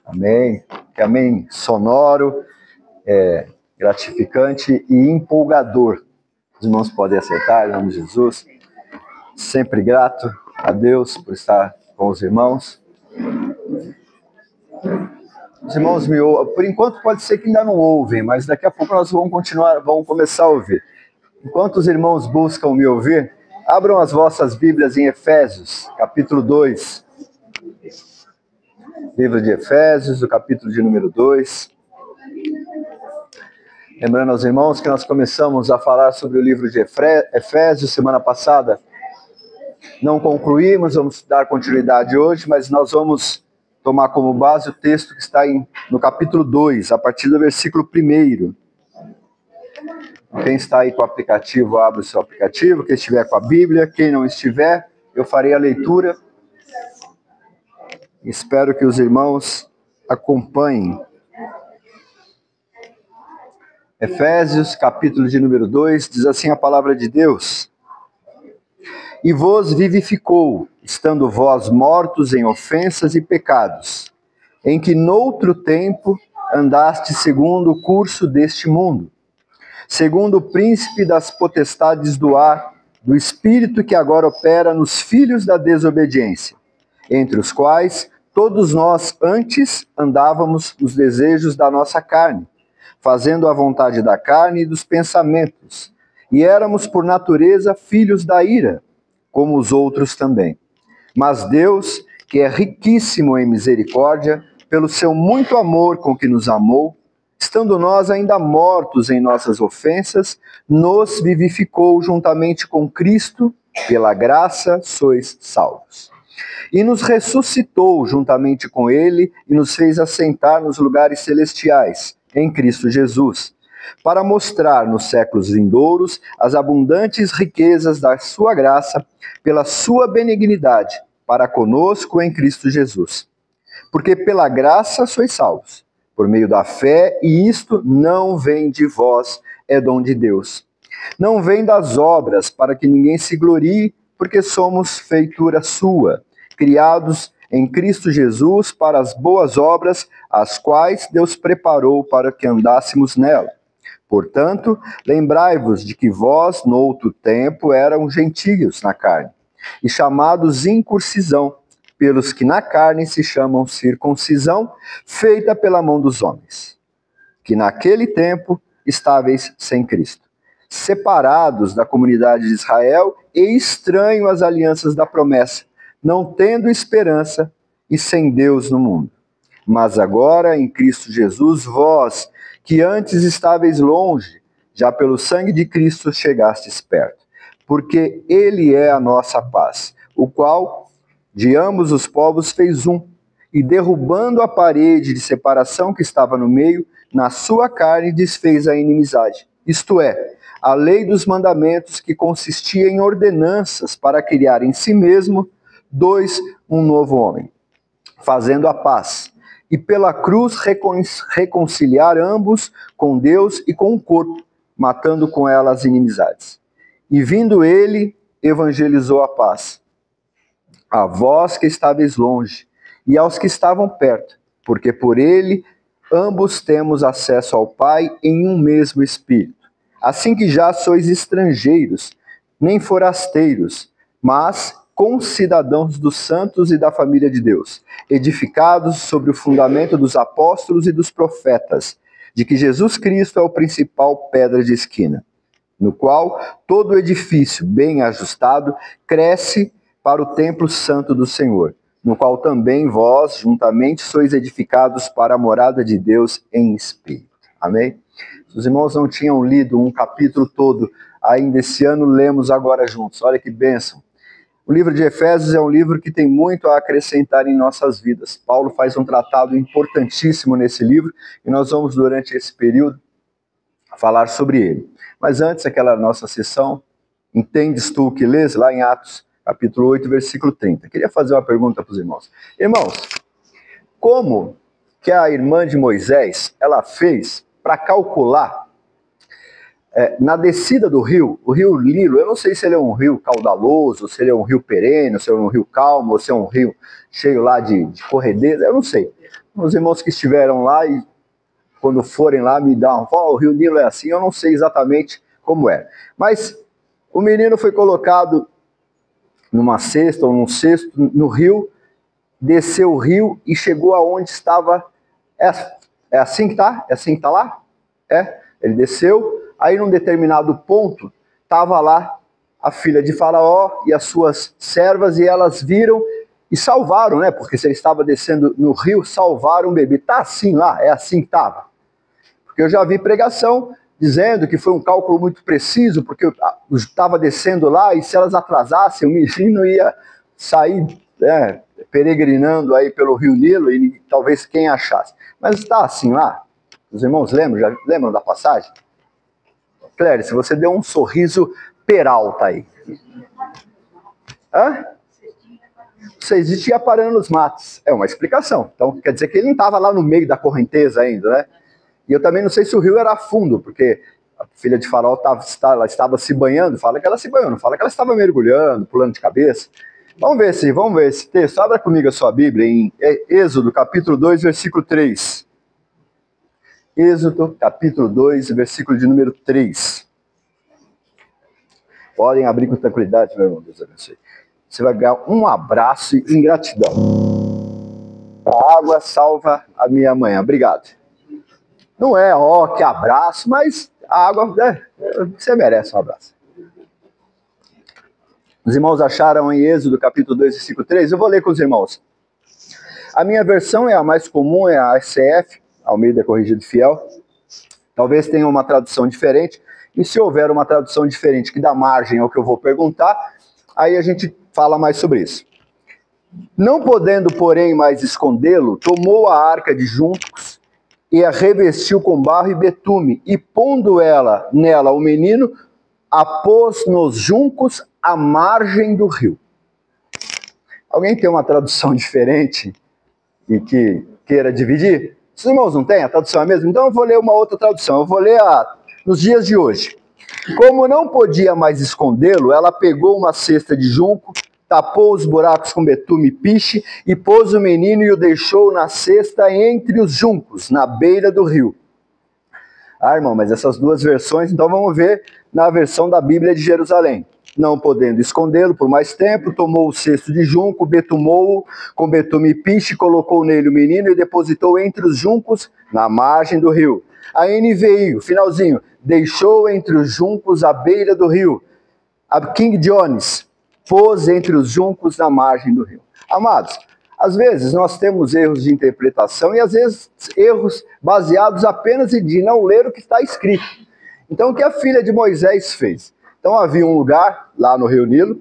Amém. Que amém sonoro, gratificante e empolgador. Os irmãos podem acertar, em nome de Jesus. Sempre grato a Deus por estar com os irmãos. Os irmãos me ouvem. Por enquanto pode ser que ainda não ouvem, mas daqui a pouco nós vamos começar a ouvir. Enquanto os irmãos buscam me ouvir, abram as vossas Bíblias em Efésios, capítulo 2. Livro de Efésios, o capítulo de número 2. Lembrando aos irmãos que nós começamos a falar sobre o livro de Efésios semana passada. Não concluímos, vamos dar continuidade hoje, mas nós vamos tomar como base o texto que está no capítulo 2, a partir do versículo 1. Quem está aí com o aplicativo, abre o seu aplicativo. Quem estiver com a Bíblia, quem não estiver, eu farei a leitura. Espero que os irmãos acompanhem. Efésios, capítulo de número 2, diz assim a palavra de Deus: E vos vivificou, estando vós mortos em ofensas e pecados, em que noutro tempo andaste segundo o curso deste mundo, segundo o príncipe das potestades do ar, do espírito que agora opera nos filhos da desobediência, entre os quais todos nós antes andávamos nos desejos da nossa carne, fazendo a vontade da carne e dos pensamentos, e éramos por natureza filhos da ira, como os outros também. Mas Deus, que é riquíssimo em misericórdia, pelo seu muito amor com que nos amou, estando nós ainda mortos em nossas ofensas, nos vivificou juntamente com Cristo, pela graça sois salvos. E nos ressuscitou juntamente com Ele e nos fez assentar nos lugares celestiais, em Cristo Jesus, para mostrar nos séculos vindouros as abundantes riquezas da sua graça, pela sua benignidade, para conosco em Cristo Jesus. Porque pela graça sois salvos, por meio da fé, e isto não vem de vós, é dom de Deus. Não vem das obras, para que ninguém se glorie, porque somos feitura sua, criados em Cristo Jesus para as boas obras, as quais Deus preparou para que andássemos nela. Portanto, lembrai-vos de que vós, no outro tempo, eram gentios na carne, e chamados incircuncisão, pelos que na carne se chamam circuncisão, feita pela mão dos homens, que naquele tempo estáveis sem Cristo, separados da comunidade de Israel e estranhos às alianças da promessa, não tendo esperança e sem Deus no mundo. Mas agora, em Cristo Jesus, vós, que antes estáveis longe, já pelo sangue de Cristo chegastes perto. Porque Ele é a nossa paz, o qual de ambos os povos fez um, e derrubando a parede de separação que estava no meio, na sua carne desfez a inimizade, isto é, a lei dos mandamentos, que consistia em ordenanças para criar em si mesmo um novo homem, fazendo a paz, e pela cruz reconciliar ambos com Deus e com o corpo, matando com ela as inimizades. E vindo ele, evangelizou a paz, a vós que estáveis longe, e aos que estavam perto, porque por ele ambos temos acesso ao Pai em um mesmo Espírito. Assim que já sois estrangeiros, nem forasteiros, mas concidadãos dos santos e da família de Deus, edificados sobre o fundamento dos apóstolos e dos profetas, de que Jesus Cristo é o principal pedra de esquina, no qual todo o edifício bem ajustado cresce para o templo santo do Senhor, no qual também vós juntamente sois edificados para a morada de Deus em espírito. Amém? Se os irmãos não tinham lido um capítulo todo ainda esse ano, lemos agora juntos. Olha que bênção. O livro de Efésios é um livro que tem muito a acrescentar em nossas vidas. Paulo faz um tratado importantíssimo nesse livro e nós vamos, durante esse período, falar sobre ele. Mas antes, aquela nossa sessão, entendes tu o que lês? Lá em Atos, capítulo 8, versículo 30. Queria fazer uma pergunta para os irmãos. Irmãos, como que a irmã de Moisés, ela fez para calcular na descida do rio, o rio Nilo, eu não sei se ele é um rio caudaloso, se ele é um rio perene, se é um rio calmo, ou se é um rio cheio lá de corredeza, eu não sei. Os irmãos que estiveram lá e quando forem lá me dão, o rio Nilo é assim, eu não sei exatamente como é. Mas o menino foi colocado numa cesta ou num cesto no rio, desceu o rio e chegou aonde estava. É assim que tá? É assim que tá lá? Ele desceu, aí num determinado ponto, estava lá a filha de Faraó e as suas servas, e elas viram e salvaram, né? Porque se ele estava descendo no rio, salvaram o bebê. Tá assim lá? É assim que estava? Porque eu já vi pregação dizendo que foi um cálculo muito preciso, porque eu estava descendo lá e se elas atrasassem, o menino ia sair peregrinando aí pelo Rio Nilo e talvez quem achasse. Mas está assim lá? Os irmãos lembram? Já lembram da passagem? Cléry, se você deu um sorriso peralta aí. Hã? Vocês tinham parando nos matos. É uma explicação. Então quer dizer que ele não estava lá no meio da correnteza ainda, né? E eu também não sei se o rio era fundo, porque a filha de Faraó estava se banhando, fala que ela se banhou, não fala que ela estava mergulhando, pulando de cabeça. Vamos ver esse texto. Abra comigo a sua Bíblia em Êxodo, capítulo 2, versículo 3. Êxodo, capítulo 2, versículo de número 3. Podem abrir com tranquilidade, meu irmão, Deus abençoe. Você vai ganhar um abraço e gratidão. A água salva a minha manhã. Obrigado. Não é, que abraço, mas a água, você merece um abraço. Os irmãos acharam em Êxodo, capítulo 2, versículo 3? Eu vou ler com os irmãos. A minha versão é a mais comum, é a ACF, Almeida Corrigida e Fiel. Talvez tenha uma tradução diferente, e se houver uma tradução diferente que dá margem ao que eu vou perguntar, aí a gente fala mais sobre isso. Não podendo, porém, mais escondê-lo, tomou a arca de juncos e a revestiu com barro e betume, e pondo nela o menino, a pôs nos juncos à margem do rio. Alguém tem uma tradução diferente e que queira dividir? Os irmãos não têm? A tradução é a mesma? Então eu vou ler uma outra tradução. Eu vou ler nos dias de hoje. Como não podia mais escondê-lo, ela pegou uma cesta de junco, tapou os buracos com betume e piche e pôs o menino e o deixou na cesta entre os juncos, na beira do rio. Irmão, mas essas duas versões, então vamos ver na versão da Bíblia de Jerusalém. Não podendo escondê-lo por mais tempo, tomou o cesto de junco, betumou-o com betume e piche, colocou nele o menino e depositou entre os juncos na margem do rio. A NVI, o finalzinho, deixou entre os juncos à beira do rio. A King James, pôs entre os juncos na margem do rio. Amados, às vezes nós temos erros de interpretação e às vezes erros baseados apenas em não ler o que está escrito. Então o que a filha de Moisés fez? Então havia um lugar lá no Rio Nilo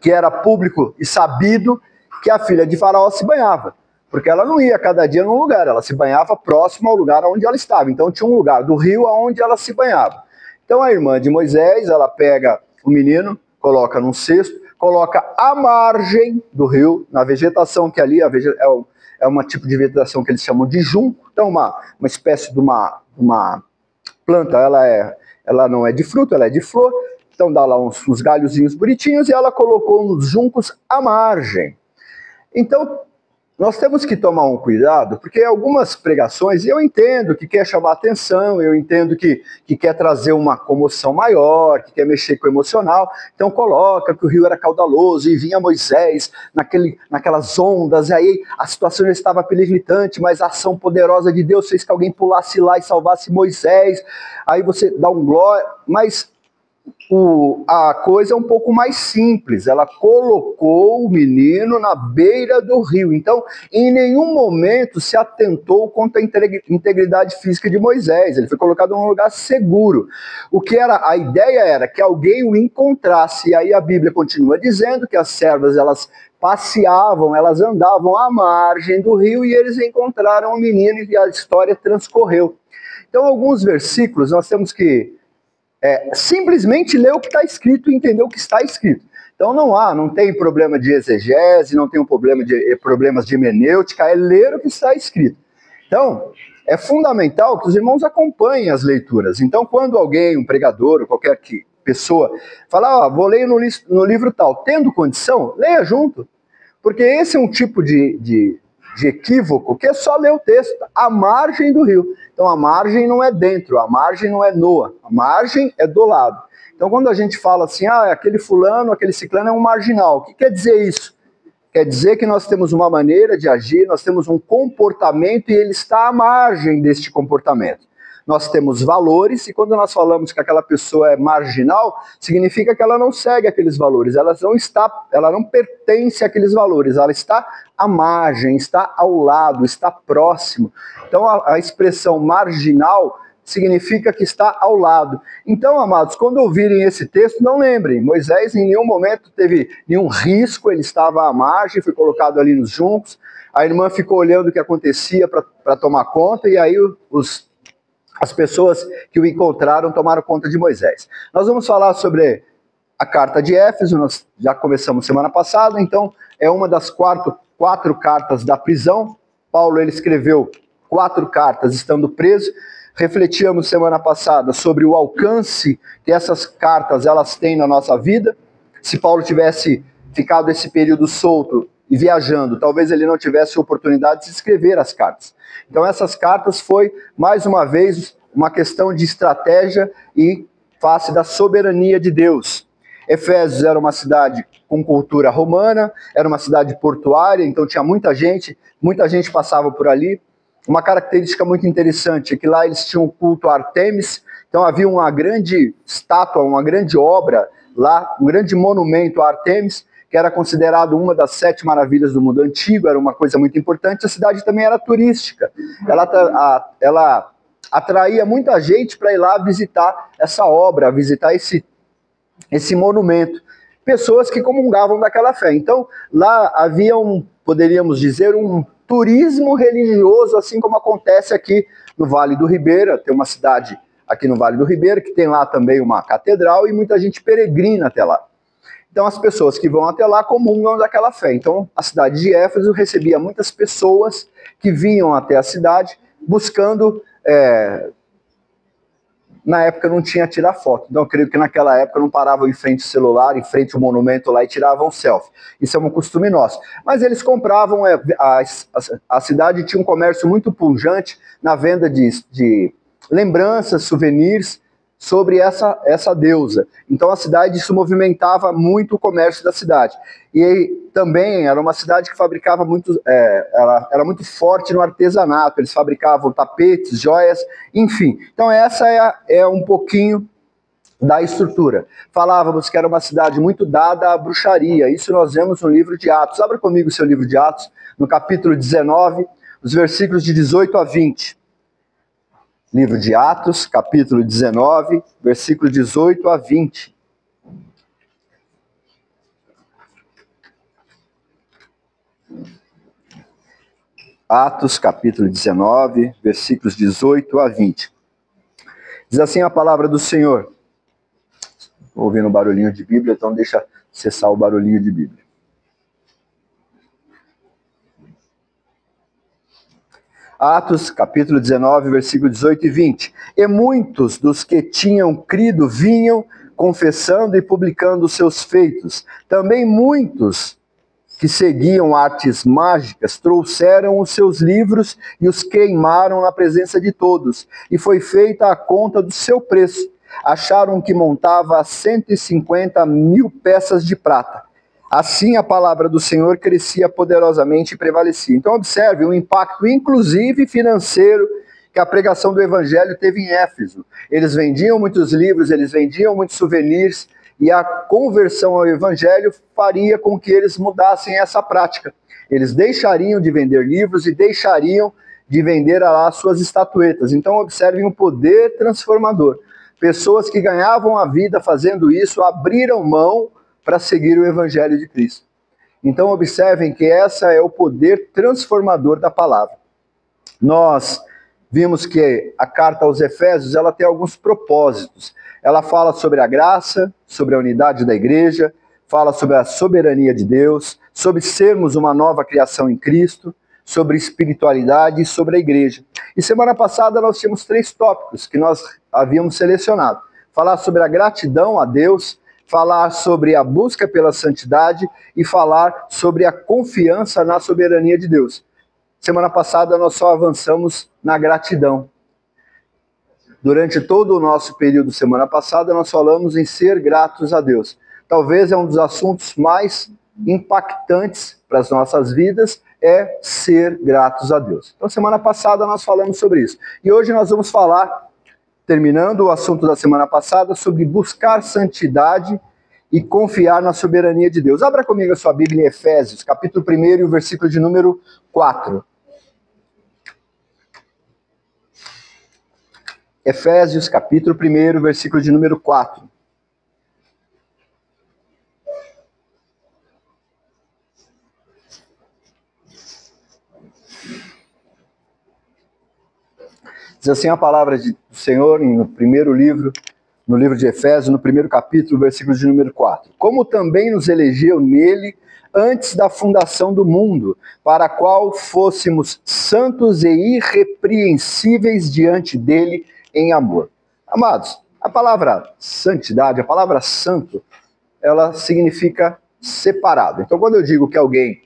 que era público e sabido que a filha de Faraó se banhava. Porque ela não ia cada dia num lugar, ela se banhava próximo ao lugar onde ela estava. Então tinha um lugar do rio onde ela se banhava. Então a irmã de Moisés, ela pega o menino, coloca num cesto, coloca à margem do rio, na vegetação que ali é um tipo de vegetação que eles chamam de junco. Então uma espécie de uma planta, ela não é de fruto, ela é de flor. Então dá lá uns galhozinhos bonitinhos e ela colocou nos juncos à margem. Então nós temos que tomar um cuidado, porque algumas pregações, eu entendo que quer chamar atenção, eu entendo que quer trazer uma comoção maior, que quer mexer com o emocional, então coloca que o rio era caudaloso e vinha Moisés naquelas ondas, e aí a situação já estava periclitante, mas a ação poderosa de Deus fez que alguém pulasse lá e salvasse Moisés, aí você dá um glória, mas a coisa é um pouco mais simples. Ela colocou o menino na beira do rio. Então, em nenhum momento se atentou contra a integridade física de Moisés. Ele foi colocado num lugar seguro. A ideia era que alguém o encontrasse. E aí a Bíblia continua dizendo que as servas, elas passeavam, elas andavam à margem do rio e eles encontraram o menino e a história transcorreu. Então, alguns versículos nós temos que simplesmente ler o que está escrito e entender o que está escrito. Então não tem problema de exegese, não tem problemas de hermenêutica, é ler o que está escrito. Então, é fundamental que os irmãos acompanhem as leituras. Então, quando alguém, um pregador ou qualquer pessoa, fala, vou ler no livro tal, tendo condição, leia junto. Porque esse é um tipo de equívoco que é só ler o texto, à margem do rio. Então, a margem não é dentro, a margem não é Noa, a margem é do lado. Então, quando a gente fala assim, aquele fulano, aquele ciclano é um marginal, o que quer dizer isso? Quer dizer que nós temos uma maneira de agir, nós temos um comportamento e ele está à margem deste comportamento. Nós temos valores e quando nós falamos que aquela pessoa é marginal, significa que ela não segue aqueles valores, ela não pertence àqueles valores, ela está à margem, está ao lado, está próximo. Então a expressão marginal significa que está ao lado. Então, amados, quando ouvirem esse texto, não lembrem, Moisés em nenhum momento teve nenhum risco, ele estava à margem, foi colocado ali nos juncos, a irmã ficou olhando o que acontecia para tomar conta, e aí as pessoas que o encontraram tomaram conta de Moisés. Nós vamos falar sobre a carta de Éfeso, nós já começamos semana passada, então é uma das quatro cartas da prisão. Paulo ele escreveu 4 cartas estando preso. Refletíamos semana passada sobre o alcance que essas cartas elas têm na nossa vida. Se Paulo tivesse ficado esse período solto e viajando, talvez ele não tivesse oportunidade de escrever as cartas. Então essas cartas foi, mais uma vez, uma questão de estratégia e face da soberania de Deus. Efésios era uma cidade com cultura romana, era uma cidade portuária, então tinha muita gente passava por ali. Uma característica muito interessante é que lá eles tinham culto a Artemis, então havia uma grande estátua, uma grande obra lá, um grande monumento a Artemis, que era considerado uma das 7 maravilhas do mundo antigo, era uma coisa muito importante. A cidade também era turística, ela atraía muita gente para ir lá visitar essa obra, visitar esse monumento. Pessoas que comungavam daquela fé. Então, lá havia poderíamos dizer, um turismo religioso, assim como acontece aqui no Vale do Ribeira. Tem uma cidade aqui no Vale do Ribeira que tem lá também uma catedral e muita gente peregrina até lá. Então as pessoas que vão até lá comungam daquela fé. Então a cidade de Éfeso recebia muitas pessoas que vinham até a cidade buscando... Na época não tinha tirar foto, então eu creio que naquela época não paravam em frente ao celular, em frente ao monumento lá e tiravam selfie. Isso é um costume nosso. Mas eles compravam, a cidade tinha um comércio muito pujante na venda de lembranças, souvenirs sobre essa deusa. Então a cidade, isso movimentava muito o comércio da cidade. E também era uma cidade que fabricava muito, era muito forte no artesanato, eles fabricavam tapetes, joias, enfim. Então essa é um pouquinho da estrutura. Falávamos que era uma cidade muito dada à bruxaria, isso nós vemos no livro de Atos. Abra comigo o seu livro de Atos, no capítulo 19, os versículos de 18 a 20. Livro de Atos, capítulo 19, versículo 18 a 20. Atos, capítulo 19, versículos 18 a 20. Diz assim a palavra do Senhor. Estou ouvindo um barulhinho de Bíblia, então deixa cessar o barulhinho de Bíblia. Atos, capítulo 19, versículo 18 e 20. E muitos dos que tinham crido vinham confessando e publicando os seus feitos. Também muitos que seguiam artes mágicas trouxeram os seus livros e os queimaram na presença de todos. E foi feita a conta do seu preço. Acharam que montava 150.000 peças de prata. Assim a palavra do Senhor crescia poderosamente e prevalecia. Então observe o impacto, inclusive financeiro, que a pregação do Evangelho teve em Éfeso. Eles vendiam muitos livros, eles vendiam muitos souvenirs, e a conversão ao Evangelho faria com que eles mudassem essa prática. Eles deixariam de vender livros e deixariam de vender lá suas estatuetas. Então observem o poder transformador. Pessoas que ganhavam a vida fazendo isso abriram mão para seguir o Evangelho de Cristo. Então observem que essa é o poder transformador da palavra. Nós vimos que a carta aos Efésios ela tem alguns propósitos. Ela fala sobre a graça, sobre a unidade da igreja, fala sobre a soberania de Deus, sobre sermos uma nova criação em Cristo, sobre espiritualidade e sobre a igreja. E semana passada nós tínhamos 3 tópicos que nós havíamos selecionado. Falar sobre a gratidão a Deus, falar sobre a busca pela santidade e falar sobre a confiança na soberania de Deus. Semana passada nós só avançamos na gratidão. Durante todo o nosso período semana passada nós falamos em ser gratos a Deus. Talvez é um dos assuntos mais impactantes para as nossas vidas, é ser gratos a Deus. Então semana passada nós falamos sobre isso. E hoje nós vamos falar, terminando o assunto da semana passada, sobre buscar santidade e confiar na soberania de Deus. Abra comigo a sua Bíblia em Efésios, capítulo 1 e o versículo de número 4. Efésios, capítulo 1, versículo de número 4. Diz assim a palavra do Senhor no primeiro livro, no livro de Efésios, no primeiro capítulo, versículo de número 4. Como também nos elegeu nele antes da fundação do mundo, para a qual fôssemos santos e irrepreensíveis diante dele em amor. Amados, a palavra santidade, a palavra santo, ela significa separado. Então, quando eu digo que alguém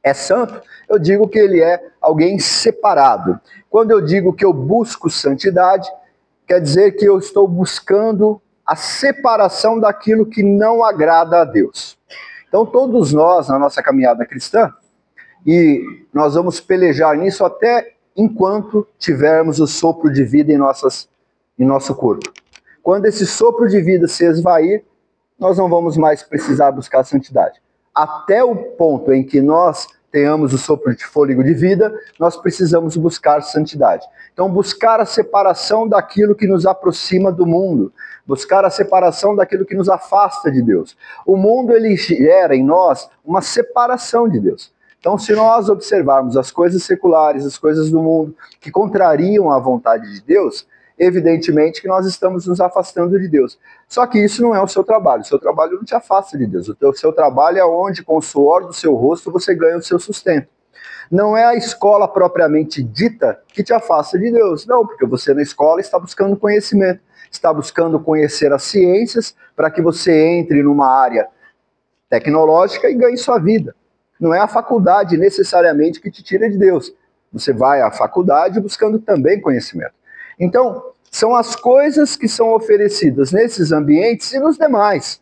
é santo, eu digo que ele é alguém separado. Quando eu digo que eu busco santidade, quer dizer que eu estou buscando a separação daquilo que não agrada a Deus. Então todos nós, na nossa caminhada cristã, e nós vamos pelejar nisso até enquanto tivermos o sopro de vida em nosso corpo. Quando esse sopro de vida se esvair, nós não vamos mais precisar buscar santidade. Até o ponto em que nós tenhamos o sopro de fôlego de vida, nós precisamos buscar santidade. Então, buscar a separação daquilo que nos aproxima do mundo, buscar a separação daquilo que nos afasta de Deus. O mundo, ele gera em nós uma separação de Deus. Então, se nós observarmos as coisas seculares, as coisas do mundo, que contrariam a vontade de Deus, evidentemente que nós estamos nos afastando de Deus. Só que isso não é o seu trabalho. O seu trabalho não te afasta de Deus. O seu trabalho é onde, com o suor do seu rosto, você ganha o seu sustento. Não é a escola propriamente dita que te afasta de Deus. Não, porque você na escola está buscando conhecimento, está buscando conhecer as ciências para que você entre numa área tecnológica e ganhe sua vida. Não é a faculdade necessariamente que te tira de Deus. Você vai à faculdade buscando também conhecimento. Então, são as coisas que são oferecidas nesses ambientes e nos demais.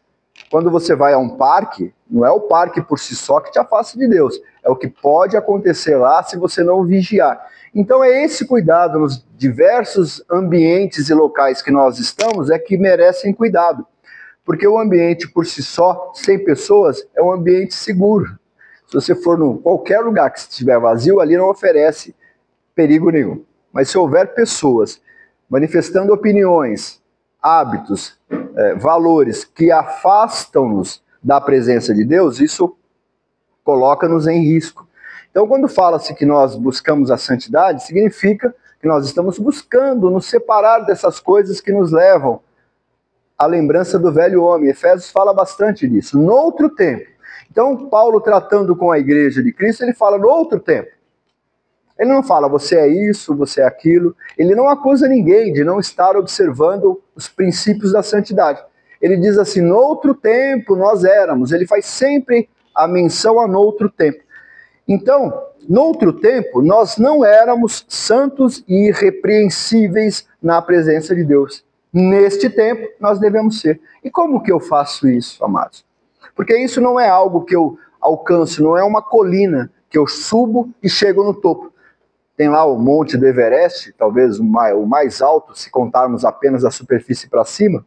Quando você vai a um parque, não é o parque por si só que te afasta de Deus. É o que pode acontecer lá se você não vigiar. Então é esse cuidado nos diversos ambientes e locais que nós estamos é que merecem cuidado. Porque o ambiente por si só, sem pessoas, é um ambiente seguro. Se você for em qualquer lugar que estiver vazio, ali não oferece perigo nenhum. Mas se houver pessoas manifestando opiniões, hábitos, valores que afastam-nos da presença de Deus, isso coloca-nos em risco. Então, quando fala-se que nós buscamos a santidade, significa que nós estamos buscando nos separar dessas coisas que nos levam à lembrança do velho homem. Efésios fala bastante disso. No outro tempo. Então, Paulo, tratando com a igreja de Cristo, ele fala no outro tempo. Ele não fala, você é isso, você é aquilo. Ele não acusa ninguém de não estar observando os princípios da santidade. Ele diz assim, no outro tempo nós éramos. Ele faz sempre a menção a no outro tempo. Então, no outro tempo, nós não éramos santos e irrepreensíveis na presença de Deus. Neste tempo, nós devemos ser. E como que eu faço isso, amados? Porque isso não é algo que eu alcanço, não é uma colina que eu subo e chego no topo. Tem lá o Monte do Everest, talvez o mais alto, se contarmos apenas da superfície para cima.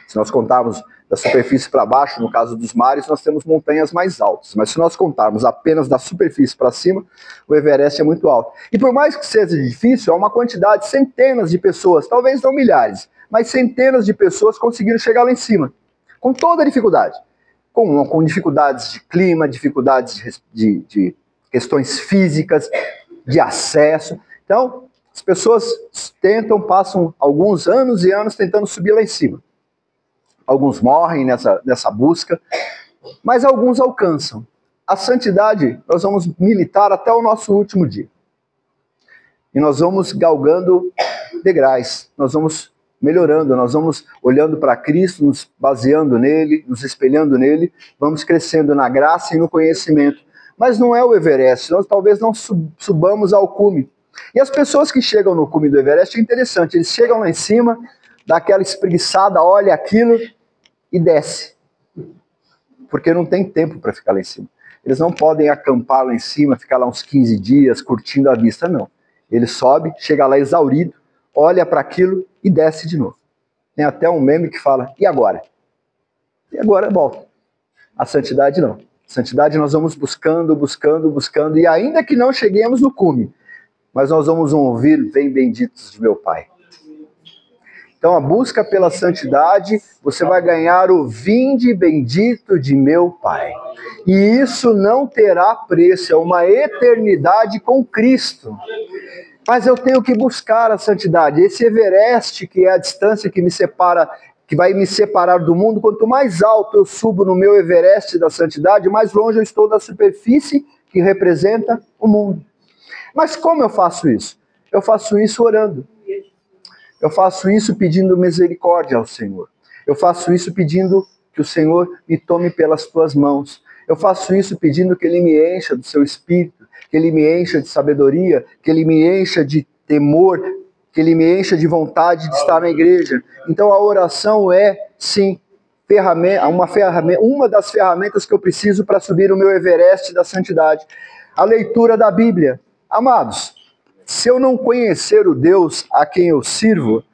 Se nós contarmos da superfície para baixo, no caso dos mares, nós temos montanhas mais altas. Mas se nós contarmos apenas da superfície para cima, o Everest é muito alto. E por mais que seja difícil, há uma quantidade, centenas de pessoas, talvez não milhares, mas centenas de pessoas conseguiram chegar lá em cima, com toda a dificuldade. Com dificuldades de clima, dificuldades de questões físicas, de acesso. Então, as pessoas passam alguns anos e anos tentando subir lá em cima. Alguns morrem nessa busca, mas alguns alcançam. a santidade, nós vamos militar até o nosso último dia. E nós vamos galgando degraus, nós vamos melhorando, nós vamos olhando para Cristo, nos baseando nele, nos espelhando nele, vamos crescendo na graça e no conhecimento. Mas não é o Everest, nós talvez não subamos ao cume. E as pessoas que chegam no cume do Everest é interessante, eles chegam lá em cima, dá aquela espreguiçada, olha aquilo e desce. Porque não tem tempo para ficar lá em cima. Eles não podem acampar lá em cima, ficar lá uns 15 dias curtindo a vista, não. Ele sobe, chega lá exaurido, olha para aquilo e desce de novo. Tem até um meme que fala, e agora? E agora volta. A santidade não. A santidade nós vamos buscando, buscando, buscando, e ainda que não cheguemos no cume, mas nós vamos ouvir, vem benditos de meu Pai. Então a busca pela santidade, você vai ganhar o vinde bendito de meu Pai. E isso não terá preço, é uma eternidade com Cristo. Mas eu tenho que buscar a santidade. Esse Everest, que é a distância que me separa, que vai me separar do mundo, quanto mais alto eu subo no meu Everest da santidade, mais longe eu estou da superfície que representa o mundo. Mas como eu faço isso? Eu faço isso orando. Eu faço isso pedindo misericórdia ao Senhor. Eu faço isso pedindo que o Senhor me tome pelas tuas mãos. Eu faço isso pedindo que Ele me encha do seu Espírito, que Ele me encha de sabedoria, que Ele me encha de temor, que Ele me encha de vontade de estar na igreja. Então a oração é, sim, uma das ferramentas que eu preciso para subir o meu Everest da santidade. A leitura da Bíblia. Amados, se eu não conhecer o Deus a quem eu sirvo,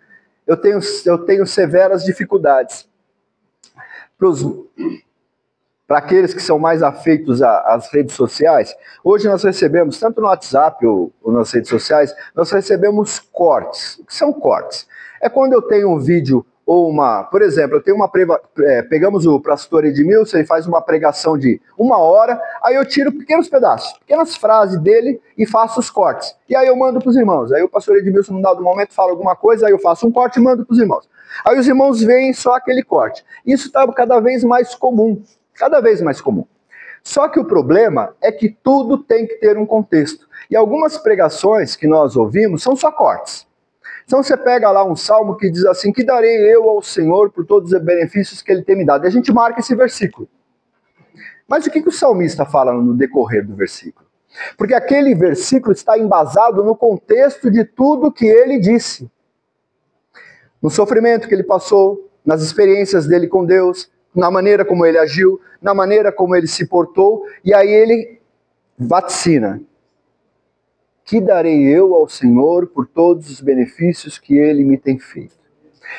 eu tenho severas dificuldades. Para aqueles que são mais afeitos às redes sociais, hoje nós recebemos, tanto no WhatsApp ou nas redes sociais, nós recebemos cortes. O que são cortes? É quando eu tenho um vídeo ou por exemplo, eu tenho pegamos o pastor Edmilson, ele faz uma pregação de 1 hora, aí eu tiro pequenos pedaços, pequenas frases dele e faço os cortes. E aí eu mando para os irmãos. Aí o pastor Edmilson, num dado momento, fala alguma coisa, aí eu faço um corte e mando para os irmãos. Aí os irmãos veem só aquele corte. Isso está cada vez mais comum, cada vez mais comum. Só que o problema é que tudo tem que ter um contexto. E algumas pregações que nós ouvimos são só cortes. Então você pega lá um salmo que diz assim, que darei eu ao Senhor por todos os benefícios que Ele tem me dado. E a gente marca esse versículo. Mas o que o salmista fala no decorrer do versículo? Porque aquele versículo está embasado no contexto de tudo que ele disse. No sofrimento que ele passou, nas experiências dele com Deus, na maneira como ele agiu, na maneira como ele se portou, e aí ele vaticina. Que darei eu ao Senhor por todos os benefícios que Ele me tem feito.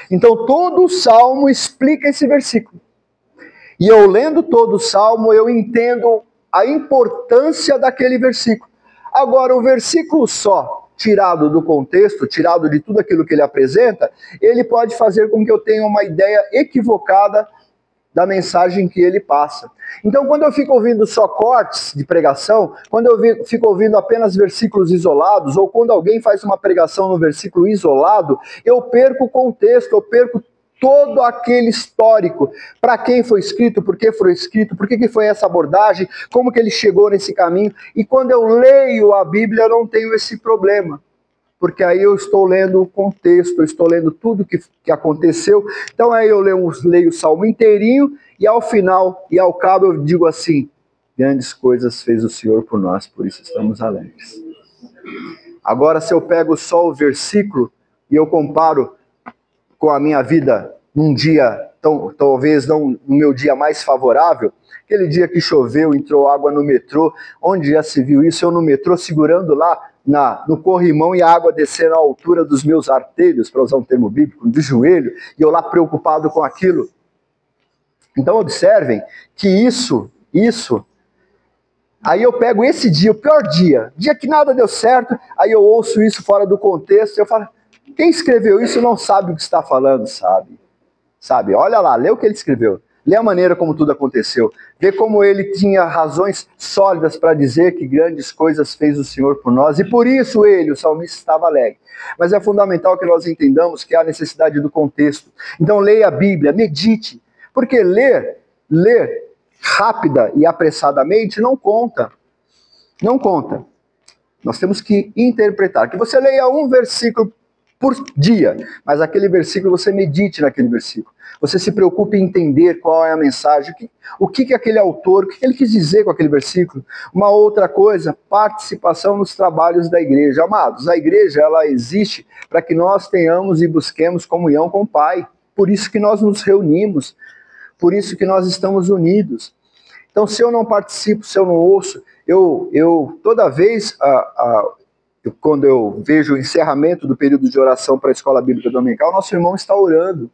Então todo o Salmo explica esse versículo. E eu lendo todo o Salmo, eu entendo a importância daquele versículo. Agora, o versículo só, tirado do contexto, tirado de tudo aquilo que ele apresenta, ele pode fazer com que eu tenha uma ideia equivocada da mensagem que ele passa. Então, quando eu fico ouvindo só cortes de pregação, quando eu fico ouvindo apenas versículos isolados, ou quando alguém faz uma pregação no versículo isolado, eu perco o contexto, eu perco todo aquele histórico. Para quem foi escrito, por que foi essa abordagem, como que ele chegou nesse caminho. E quando eu leio a Bíblia, eu não tenho esse problema. Porque aí eu estou lendo o contexto, eu estou lendo tudo que aconteceu. Então aí eu leio o Salmo inteirinho e ao final e ao cabo eu digo assim, grandes coisas fez o Senhor por nós, por isso estamos alegres. Agora se eu pego só o versículo e eu comparo com a minha vida num dia, talvez não no meu dia mais favorável, aquele dia que choveu, entrou água no metrô, onde já se viu isso? Eu no metrô segurando lá no corrimão e a água descendo à altura dos meus artelhos, para usar um termo bíblico, do joelho, e eu lá preocupado com aquilo. Então observem que isso, aí eu pego esse dia, o pior dia que nada deu certo, aí eu ouço isso fora do contexto, eu falo, quem escreveu isso não sabe o que está falando, sabe? Olha lá, lê o que ele escreveu. Lê a maneira como tudo aconteceu. Vê como ele tinha razões sólidas para dizer que grandes coisas fez o Senhor por nós. E por isso ele, o salmista, estava alegre. Mas é fundamental que nós entendamos que há necessidade do contexto. Então leia a Bíblia, medite. Porque ler rápida e apressadamente não conta. Não conta. Nós temos que interpretar. Que você leia um versículo por dia, mas aquele versículo você medite naquele versículo. Você se preocupe em entender qual é a mensagem, o que aquele autor, o que ele quis dizer com aquele versículo. Uma outra coisa, participação nos trabalhos da igreja. Amados, a igreja ela existe para que nós tenhamos e busquemos comunhão com o Pai. Por isso que nós nos reunimos, por isso que nós estamos unidos. Então, se eu não participo, se eu não ouço, eu toda vez, quando eu vejo o encerramento do período de oração para a escola bíblica dominical, nosso irmão está orando.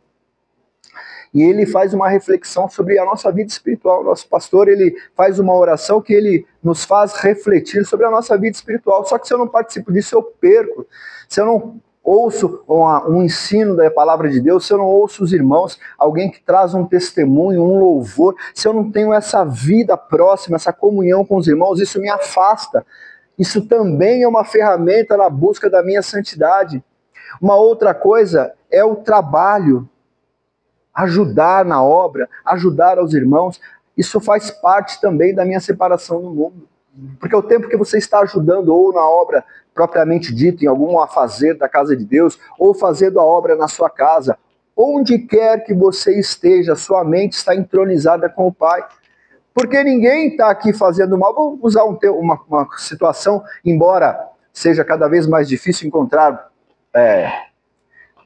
E ele faz uma reflexão sobre a nossa vida espiritual. Nosso pastor, ele faz uma oração que ele nos faz refletir sobre a nossa vida espiritual. Só que se eu não participo disso, eu perco. Se eu não ouço um ensino da palavra de Deus, se eu não ouço os irmãos, alguém que traz um testemunho, um louvor, se eu não tenho essa vida próxima, essa comunhão com os irmãos, isso me afasta. Isso também é uma ferramenta na busca da minha santidade. Uma outra coisa é o trabalho. Ajudar na obra, ajudar aos irmãos, isso faz parte também da minha separação do mundo. Porque o tempo que você está ajudando ou na obra propriamente dita, em algum afazer da casa de Deus, ou fazendo a obra na sua casa, onde quer que você esteja, sua mente está entronizada com o Pai. Porque ninguém está aqui fazendo mal. Vou usar uma situação, embora seja cada vez mais difícil encontrar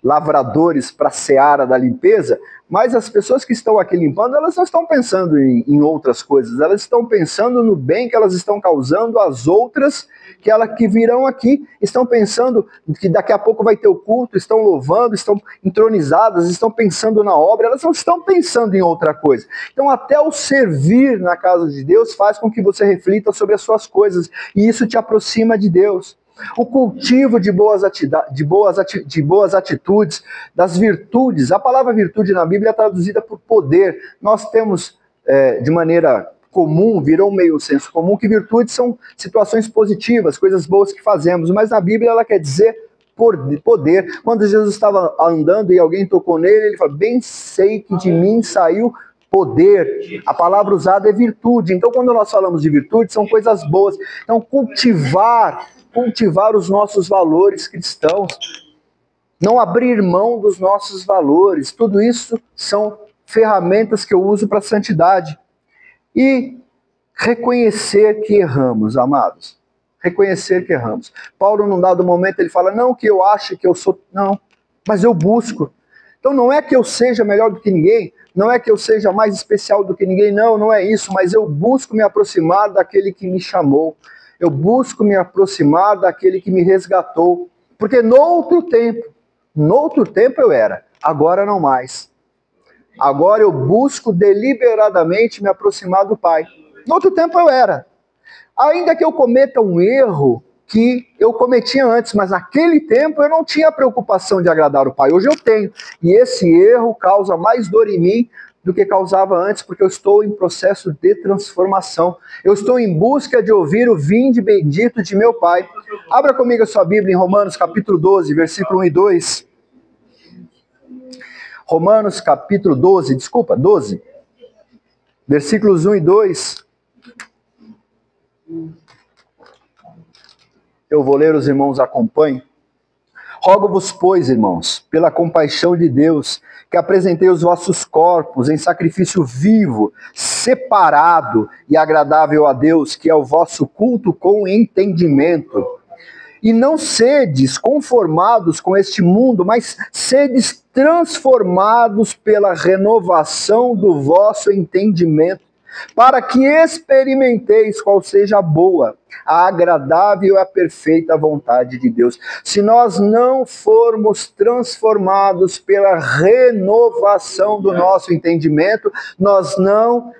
lavradores para a seara da limpeza, mas as pessoas que estão aqui limpando, elas não estão pensando em outras coisas, elas estão pensando no bem que elas estão causando às outras que virão aqui, estão pensando que daqui a pouco vai ter o culto, estão louvando, estão entronizadas, estão pensando na obra, elas não estão pensando em outra coisa. Então até o servir na casa de Deus faz com que você reflita sobre as suas coisas, e isso te aproxima de Deus. O cultivo de boas atitudes, das virtudes. A palavra virtude na Bíblia é traduzida por poder. Nós temos, de maneira comum, virou meio senso comum, que virtudes são situações positivas, coisas boas que fazemos, mas na Bíblia ela quer dizer poder. Quando Jesus estava andando e alguém tocou nele, ele falou, bem sei que de mim saiu poder. A palavra usada é virtude. Então quando nós falamos de virtude, são coisas boas. Então cultivar os nossos valores cristãos, não abrir mão dos nossos valores, tudo isso são ferramentas que eu uso para a santidade. E reconhecer que erramos, amados. Reconhecer que erramos. Paulo, num dado momento, ele fala, não que eu ache que eu sou, não, mas eu busco. Então não é que eu seja melhor do que ninguém, não é que eu seja mais especial do que ninguém, não é isso, mas eu busco me aproximar daquele que me chamou. Eu busco me aproximar daquele que me resgatou. Porque no outro tempo eu era, agora não mais. Agora eu busco deliberadamente me aproximar do Pai. No outro tempo eu era. Ainda que eu cometa um erro que eu cometia antes, mas naquele tempo eu não tinha a preocupação de agradar o Pai. Hoje eu tenho. E esse erro causa mais dor em mim do que causava antes, porque eu estou em processo de transformação. Eu estou em busca de ouvir o vinde bendito de meu Pai. Abra comigo a sua Bíblia em Romanos capítulo 12, versículo 1 e 2. Romanos capítulo 12, versículos 1 e 2. Eu vou ler, os irmãos acompanhem. Rogo-vos, pois, irmãos, pela compaixão de Deus, que apresentei os vossos corpos em sacrifício vivo, separado e agradável a Deus, que é o vosso culto com entendimento. E não sedes conformados com este mundo, mas sedes transformados pela renovação do vosso entendimento, para que experimenteis qual seja a boa, a agradável e a perfeita vontade de Deus. Se nós não formos transformados pela renovação do nosso entendimento, nós não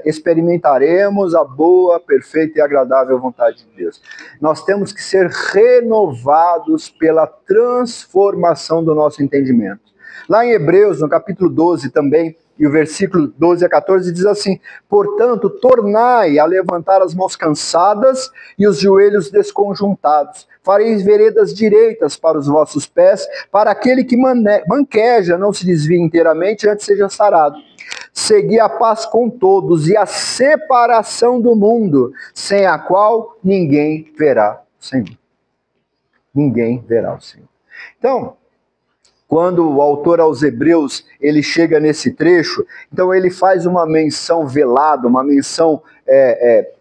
experimentaremos a boa, perfeita e agradável vontade de Deus. Nós temos que ser renovados pela transformação do nosso entendimento. Lá em Hebreus, no capítulo 12 também, e o versículo 12 a 14 diz assim: portanto, tornai a levantar as mãos cansadas e os joelhos desconjuntados. Fareis veredas direitas para os vossos pés, para aquele que manqueja não se desvie inteiramente, antes seja sarado. segui a paz com todos e a separação do mundo, sem a qual ninguém verá o Senhor. Ninguém verá o Senhor. Então, quando o autor aos Hebreus, ele chega nesse trecho, então ele faz uma menção velada, uma menção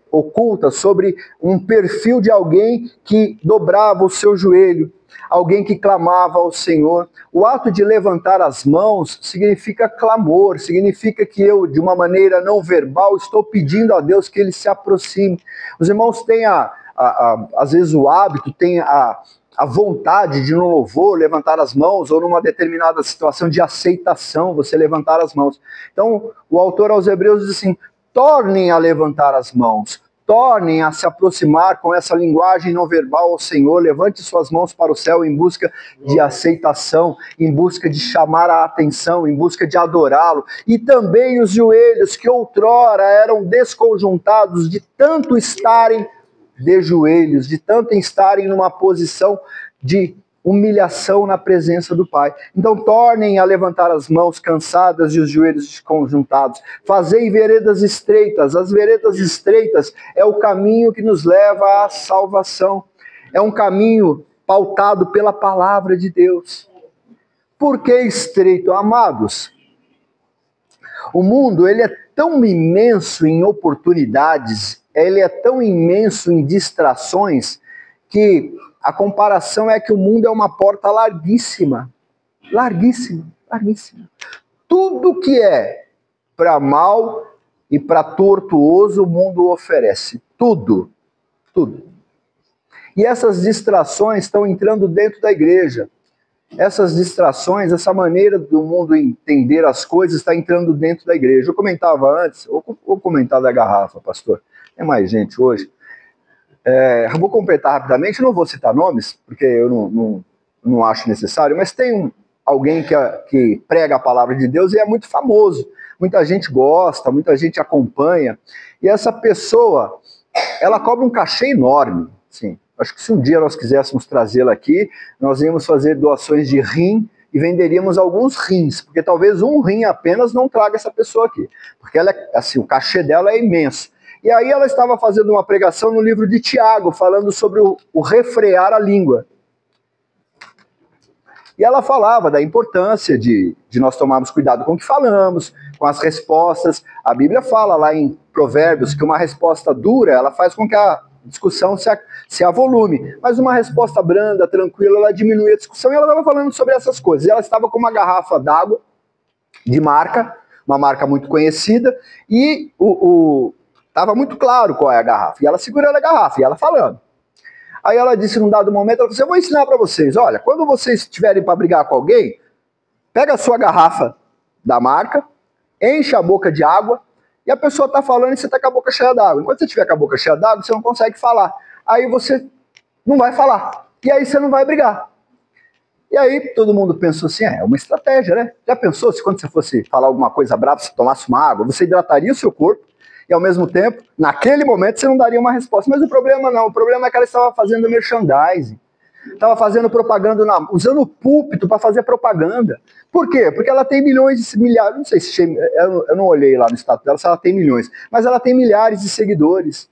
oculta sobre um perfil de alguém que dobrava o seu joelho, alguém que clamava ao Senhor. O ato de levantar as mãos significa clamor, significa que eu, de uma maneira não verbal, estou pedindo a Deus que Ele se aproxime. Os irmãos têm, às vezes, o hábito, têm a vontade de, no louvor, levantar as mãos, ou numa determinada situação de aceitação, você levantar as mãos. Então, o autor aos Hebreus diz assim, tornem a levantar as mãos, tornem a se aproximar com essa linguagem não verbal ao Senhor, levante suas mãos para o céu em busca de aceitação, em busca de chamar a atenção, em busca de adorá-lo. E também os joelhos que outrora eram desconjuntados de tanto estarem de joelhos, de tanto estarem numa posição de humilhação na presença do Pai. Então tornem a levantar as mãos cansadas e os joelhos desconjuntados. Fazei veredas estreitas. As veredas estreitas é o caminho que nos leva à salvação. É um caminho pautado pela palavra de Deus. Por que estreito, amados? O mundo, ele é tão imenso em oportunidades, ele é tão imenso em distrações, que a comparação é que o mundo é uma porta larguíssima. Larguíssima, larguíssima. Tudo que é para mal e para tortuoso, o mundo oferece. Tudo. Tudo. E essas distrações estão entrando dentro da igreja. Essas distrações, essa maneira do mundo entender as coisas está entrando dentro da igreja. Eu comentava antes, vou comentar da garrafa, pastor. Tem mais gente hoje. Eu vou completar rapidamente, não vou citar nomes, porque eu não acho necessário, mas tem alguém que prega a palavra de Deus e é muito famoso. Muita gente gosta, muita gente acompanha. E essa pessoa, ela cobra um cachê enorme. Sim. Acho que se um dia nós quiséssemos trazê-la aqui, nós íamos fazer doações de rim e venderíamos alguns rins, porque talvez um rim apenas não traga essa pessoa aqui. Porque ela, assim, o cachê dela é imenso. E aí ela estava fazendo uma pregação no livro de Tiago, falando sobre o refrear a língua. E ela falava da importância de nós tomarmos cuidado com o que falamos, com as respostas. A Bíblia fala lá em Provérbios que uma resposta dura, ela faz com que a discussão se avolume. Mas uma resposta branda, tranquila, ela diminui a discussão. E ela estava falando sobre essas coisas. E ela estava com uma garrafa d'água de marca, uma marca muito conhecida, e estava muito claro qual é a garrafa. E ela segurando a garrafa, e ela falando. Aí ela disse num dado momento, ela disse, eu vou ensinar para vocês, olha, quando vocês estiverem para brigar com alguém, pega a sua garrafa da marca, enche a boca de água, e a pessoa está falando e você está com a boca cheia d'água. Enquanto você estiver com a boca cheia d'água, você não consegue falar. Aí você não vai falar. E aí você não vai brigar. E aí todo mundo pensou assim, é uma estratégia, né? Já pensou se quando você fosse falar alguma coisa brava, você tomasse uma água, você hidrataria o seu corpo, e ao mesmo tempo, naquele momento, você não daria uma resposta. Mas o problema não, o problema é que ela estava fazendo merchandising. Estava fazendo propaganda, usando o púlpito para fazer propaganda. Por quê? Porque ela tem milhares, não sei se eu não olhei lá no status dela se ela tem milhões, mas ela tem milhares de seguidores.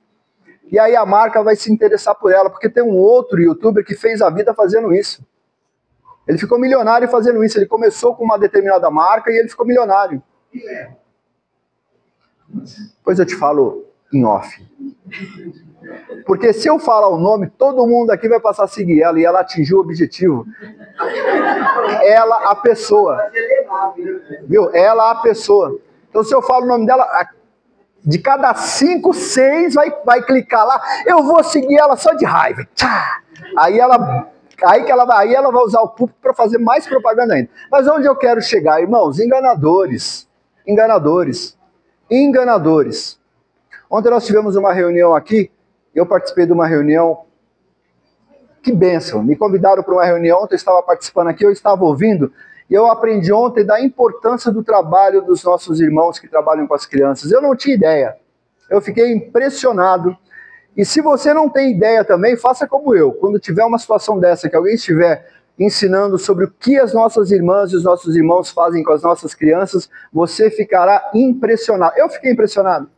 E aí a marca vai se interessar por ela, porque tem um outro youtuber que fez a vida fazendo isso. Ele ficou milionário fazendo isso, ele começou com uma determinada marca e ele ficou milionário. Depois eu te falo em off. Porque se eu falar o nome, todo mundo aqui vai passar a seguir ela e ela atingiu o objetivo. Ela, a pessoa. Viu? Ela, a pessoa. Então se eu falo o nome dela, de cada 5, 6 vai clicar lá. Eu vou seguir ela só de raiva. Aí ela vai usar o público para fazer mais propaganda ainda. Mas onde eu quero chegar, irmãos? Enganadores. Enganadores. Enganadores. Ontem nós tivemos uma reunião aqui, eu participei de uma reunião, que bênção, me convidaram para uma reunião, ontem eu estava participando aqui, eu estava ouvindo, e eu aprendi ontem da importância do trabalho dos nossos irmãos que trabalham com as crianças. Eu não tinha ideia, eu fiquei impressionado, e se você não tem ideia também, faça como eu, quando tiver uma situação dessa, que alguém estiver ensinando sobre o que as nossas irmãs e os nossos irmãos fazem com as nossas crianças, você ficará impressionado. Eu fiquei impressionado.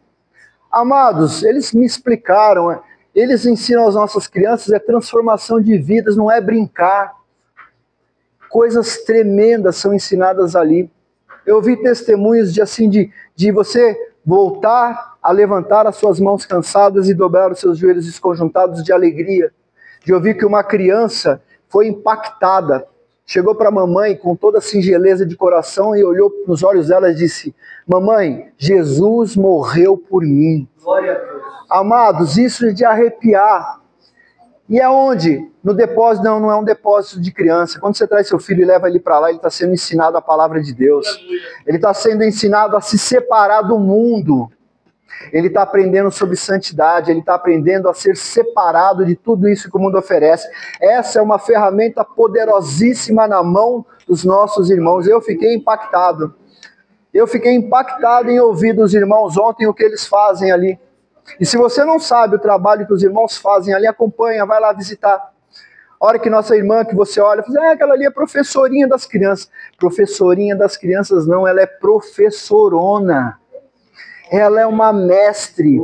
Amados, eles me explicaram, eles ensinam às nossas crianças transformação de vidas, não é brincar. Coisas tremendas são ensinadas ali. Eu vi testemunhos de você voltar a levantar as suas mãos cansadas e dobrar os seus joelhos desconjuntados de alegria. De ouvir que uma criança foi impactada, chegou para a mamãe com toda a singeleza de coração e olhou nos olhos dela e disse: mamãe, Jesus morreu por mim. Glória a Deus. Amados, isso é de arrepiar. E é onde? No depósito? Não é um depósito de criança. Quando você traz seu filho e leva ele para lá, ele está sendo ensinado a palavra de Deus. Ele está sendo ensinado a se separar do mundo. Ele está aprendendo sobre santidade, ele está aprendendo a ser separado de tudo isso que o mundo oferece. Essa é uma ferramenta poderosíssima na mão dos nossos irmãos. Eu fiquei impactado. Eu fiquei impactado em ouvir dos irmãos ontem o que eles fazem ali. E se você não sabe o trabalho que os irmãos fazem ali, acompanha, vai lá visitar. A hora que nossa irmã, que você olha, fala, aquela ali é professorinha das crianças. Professorinha das crianças não, ela é professorona. Ela é uma mestre.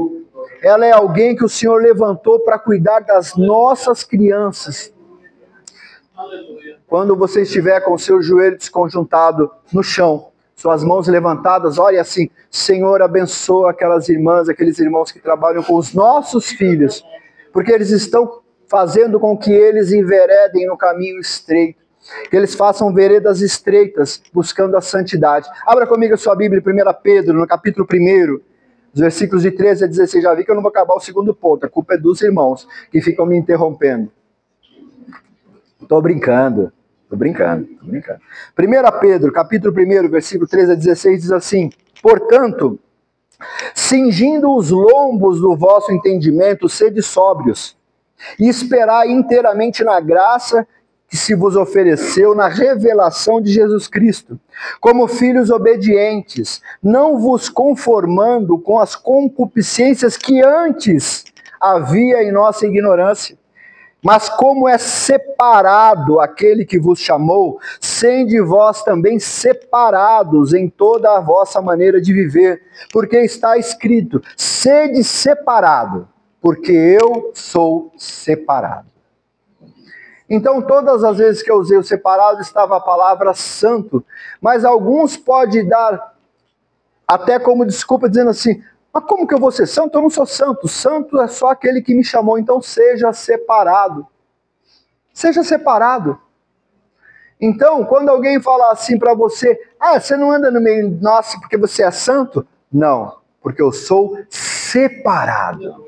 Ela é alguém que o Senhor levantou para cuidar das nossas crianças. Quando você estiver com o seu joelho desconjuntado no chão, suas mãos levantadas, ore assim: Senhor, abençoa aquelas irmãs, aqueles irmãos que trabalham com os nossos filhos, porque eles estão fazendo com que eles enveredem no caminho estreito, que eles façam veredas estreitas, buscando a santidade. Abra comigo a sua Bíblia, 1 Pedro, no capítulo 1, os versículos de 13 a 16. Já vi que eu não vou acabar o segundo ponto, a culpa é dos irmãos que ficam me interrompendo. Estou brincando. 1 Pedro, capítulo 1, versículo 13 a 16, diz assim: portanto, cingindo os lombos do vosso entendimento, sede sóbrios, e esperai inteiramente na graça que se vos ofereceu na revelação de Jesus Cristo, como filhos obedientes, não vos conformando com as concupiscências que antes havia em nossa ignorância. Mas como é separado aquele que vos chamou, sede vós também separados em toda a vossa maneira de viver, porque está escrito: sede separado, porque eu sou separado. Então, todas as vezes que eu usei o separado, estava a palavra santo, mas alguns podem dar até como desculpa, dizendo assim: mas como que eu vou ser santo? Eu não sou santo. Santo é só aquele que me chamou. Então seja separado. Seja separado. Então, quando alguém fala assim para você: você não anda no meio nosso porque você é santo? Não, porque eu sou separado.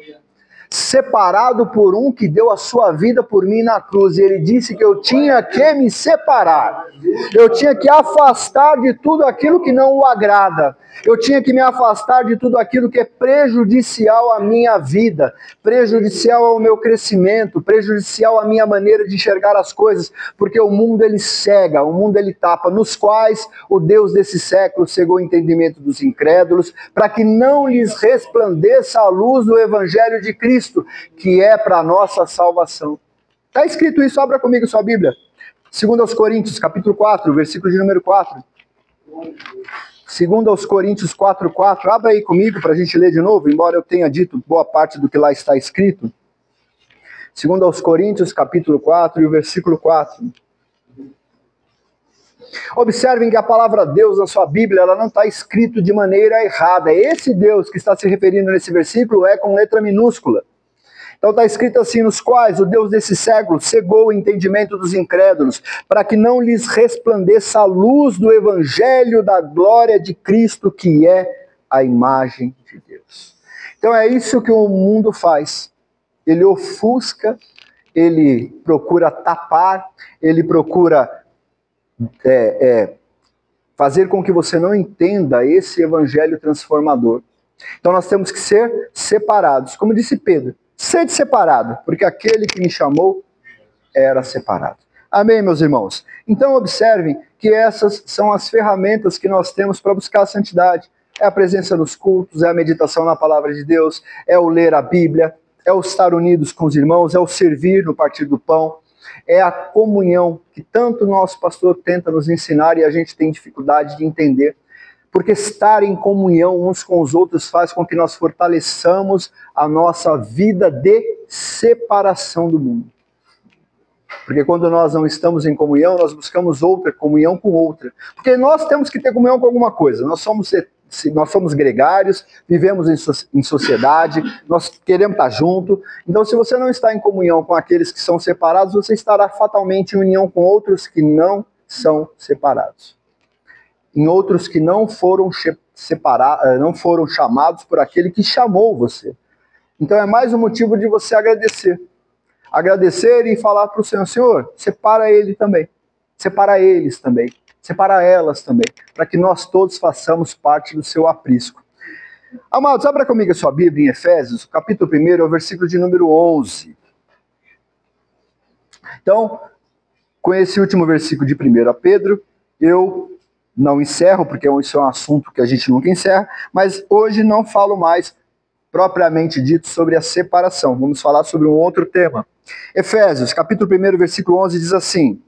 Separado por um que deu a sua vida por mim na cruz. E ele disse que eu tinha que me separar. Eu tinha que afastar de tudo aquilo que não o agrada. Eu tinha que me afastar de tudo aquilo que é prejudicial à minha vida, prejudicial ao meu crescimento, prejudicial à minha maneira de enxergar as coisas, porque o mundo ele cega, o mundo ele tapa, nos quais o Deus desse século cegou o entendimento dos incrédulos, para que não lhes resplandeça a luz do Evangelho de Cristo, que é para a nossa salvação. Está escrito isso, abra comigo sua Bíblia. 2 Coríntios, capítulo 4, versículo de número 4. 2 Coríntios 4:4, abra aí comigo para a gente ler de novo, embora eu tenha dito boa parte do que lá está escrito. 2 Coríntios, capítulo 4 e o versículo 4. Observem que a palavra Deus na sua Bíblia, ela não está escrito de maneira errada. Esse Deus que está se referindo nesse versículo é com letra minúscula. Então está escrito assim: nos quais o Deus desse século cegou o entendimento dos incrédulos, para que não lhes resplandeça a luz do Evangelho da glória de Cristo, que é a imagem de Deus. Então é isso que o mundo faz. Ele ofusca, ele procura tapar, ele procura fazer com que você não entenda esse Evangelho transformador. Então nós temos que ser separados. Como disse Pedro: sede separado, porque aquele que me chamou era separado. Amém, meus irmãos? Então observem que essas são as ferramentas que nós temos para buscar a santidade. É a presença nos cultos, é a meditação na palavra de Deus, é o ler a Bíblia, é o estar unidos com os irmãos, é o servir no partir do pão. é a comunhão que tanto o nosso pastor tenta nos ensinar e a gente tem dificuldade de entender. Porque estar em comunhão uns com os outros faz com que nós fortaleçamos a nossa vida de separação do mundo. Porque quando nós não estamos em comunhão, nós buscamos outra comunhão com outra. Porque nós temos que ter comunhão com alguma coisa. Nós somos gregários, vivemos em sociedade, nós queremos estar junto. Então, se você não está em comunhão com aqueles que são separados, você estará fatalmente em união com outros que não são separados. Em outros que não foram chamados por aquele que chamou você. Então é mais um motivo de você agradecer. Agradecer e falar para o Senhor, Senhor, separa ele também. Separa eles também. Separa elas também. Para que nós todos façamos parte do seu aprisco. Amados, abra comigo a sua Bíblia em Efésios, capítulo 1, versículo de número 11. Então, com esse último versículo de 1 Pedro, eu não encerro, porque isso é um assunto que a gente nunca encerra, mas hoje não falo mais propriamente dito sobre a separação. Vamos falar sobre um outro tema. Efésios, capítulo 1, versículo 11, diz assim: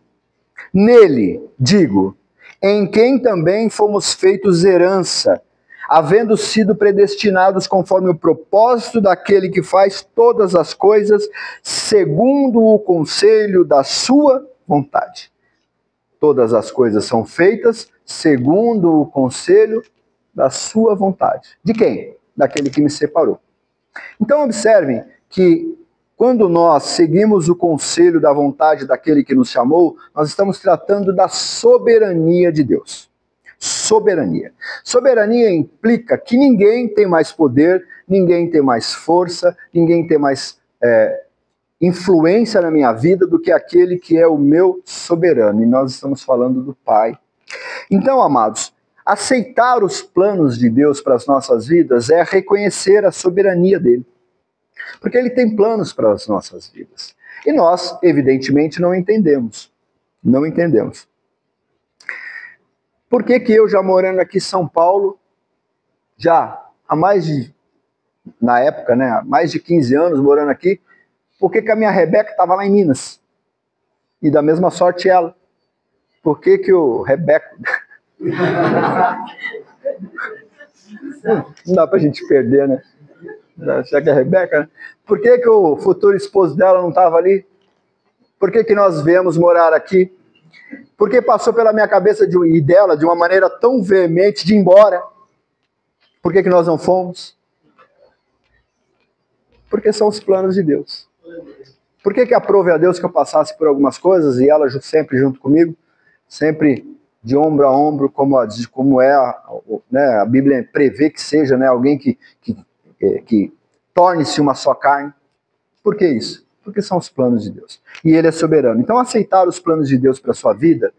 Nele, digo, em quem também fomos feitos herança, havendo sido predestinados conforme o propósito daquele que faz todas as coisas, segundo o conselho da sua vontade. Todas as coisas são feitas segundo o conselho da sua vontade. De quem? Daquele que me separou. Então observem que quando nós seguimos o conselho da vontade daquele que nos chamou, nós estamos tratando da soberania de Deus. Soberania. Soberania implica que ninguém tem mais poder, ninguém tem mais força, ninguém tem mais influência na minha vida do que aquele que é o meu soberano. E nós estamos falando do Pai. Então, amados, aceitar os planos de Deus para as nossas vidas é reconhecer a soberania dele. Porque ele tem planos para as nossas vidas. E nós, evidentemente, não entendemos. Não entendemos. Por que eu já morando aqui em São Paulo, já há na época, né, há mais de 15 anos morando aqui, por que a minha Rebeca estava lá em Minas? E da mesma sorte ela. Por que o Rebeca... Não dá pra gente perder, né? Já que é a Rebeca, né? Por que o futuro esposo dela não estava ali? Por que nós viemos morar aqui? Por que passou pela minha cabeça e dela de uma maneira tão veemente de ir embora? Por que nós não fomos? Porque são os planos de Deus. Por que aprove a Deus que eu passasse por algumas coisas e ela sempre junto comigo? Sempre de ombro a ombro, como né, a Bíblia prevê que seja, né, alguém que torne-se uma só carne. Por que isso? Porque são os planos de Deus. E Ele é soberano. Então, aceitar os planos de Deus para a sua vida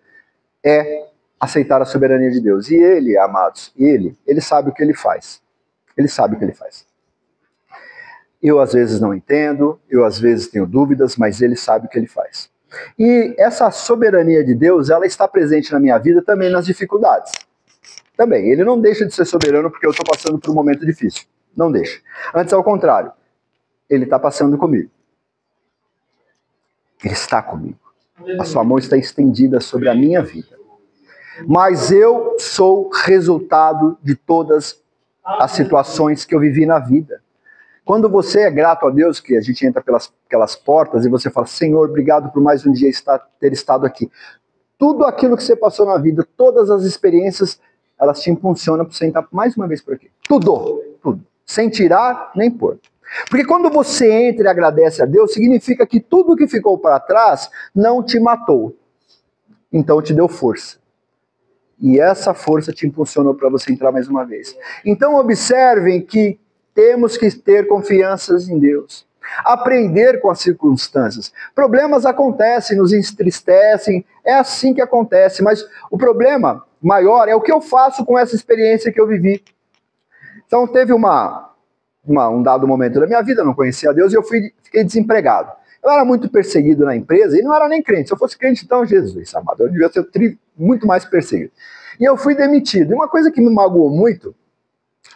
é aceitar a soberania de Deus. E Ele, amados, Ele sabe o que Ele faz. Ele sabe o que Ele faz. Eu, às vezes, não entendo, eu, às vezes, tenho dúvidas, mas Ele sabe o que Ele faz. E essa soberania de Deus, ela está presente na minha vida também nas dificuldades. Também, Ele não deixa de ser soberano porque eu estou passando por um momento difícil. Não deixa. Antes, ao contrário, Ele está passando comigo. Ele está comigo. A sua mão está estendida sobre a minha vida. Mas eu sou resultado de todas as situações que eu vivi na vida. Quando você é grato a Deus, que a gente entra pelas aquelas portas e você fala, Senhor, obrigado por mais um dia ter estado aqui. Tudo aquilo que você passou na vida, todas as experiências, elas te impulsionam para você entrar mais uma vez por aqui. Tudo. Sem tirar nem pôr. Porque quando você entra e agradece a Deus, significa que tudo que ficou para trás não te matou. Então te deu força. E essa força te impulsionou para você entrar mais uma vez. Então observem que temos que ter confianças em Deus. Aprender com as circunstâncias. Problemas acontecem, nos entristecem, é assim que acontece. Mas o problema maior é o que eu faço com essa experiência que eu vivi. Então teve um dado momento da minha vida, eu não conhecia Deus, e eu fiquei desempregado. Eu era muito perseguido na empresa, e não era nem crente. Se eu fosse crente, então, Jesus amado, eu devia ser muito mais perseguido. E eu fui demitido. E uma coisa que me magoou muito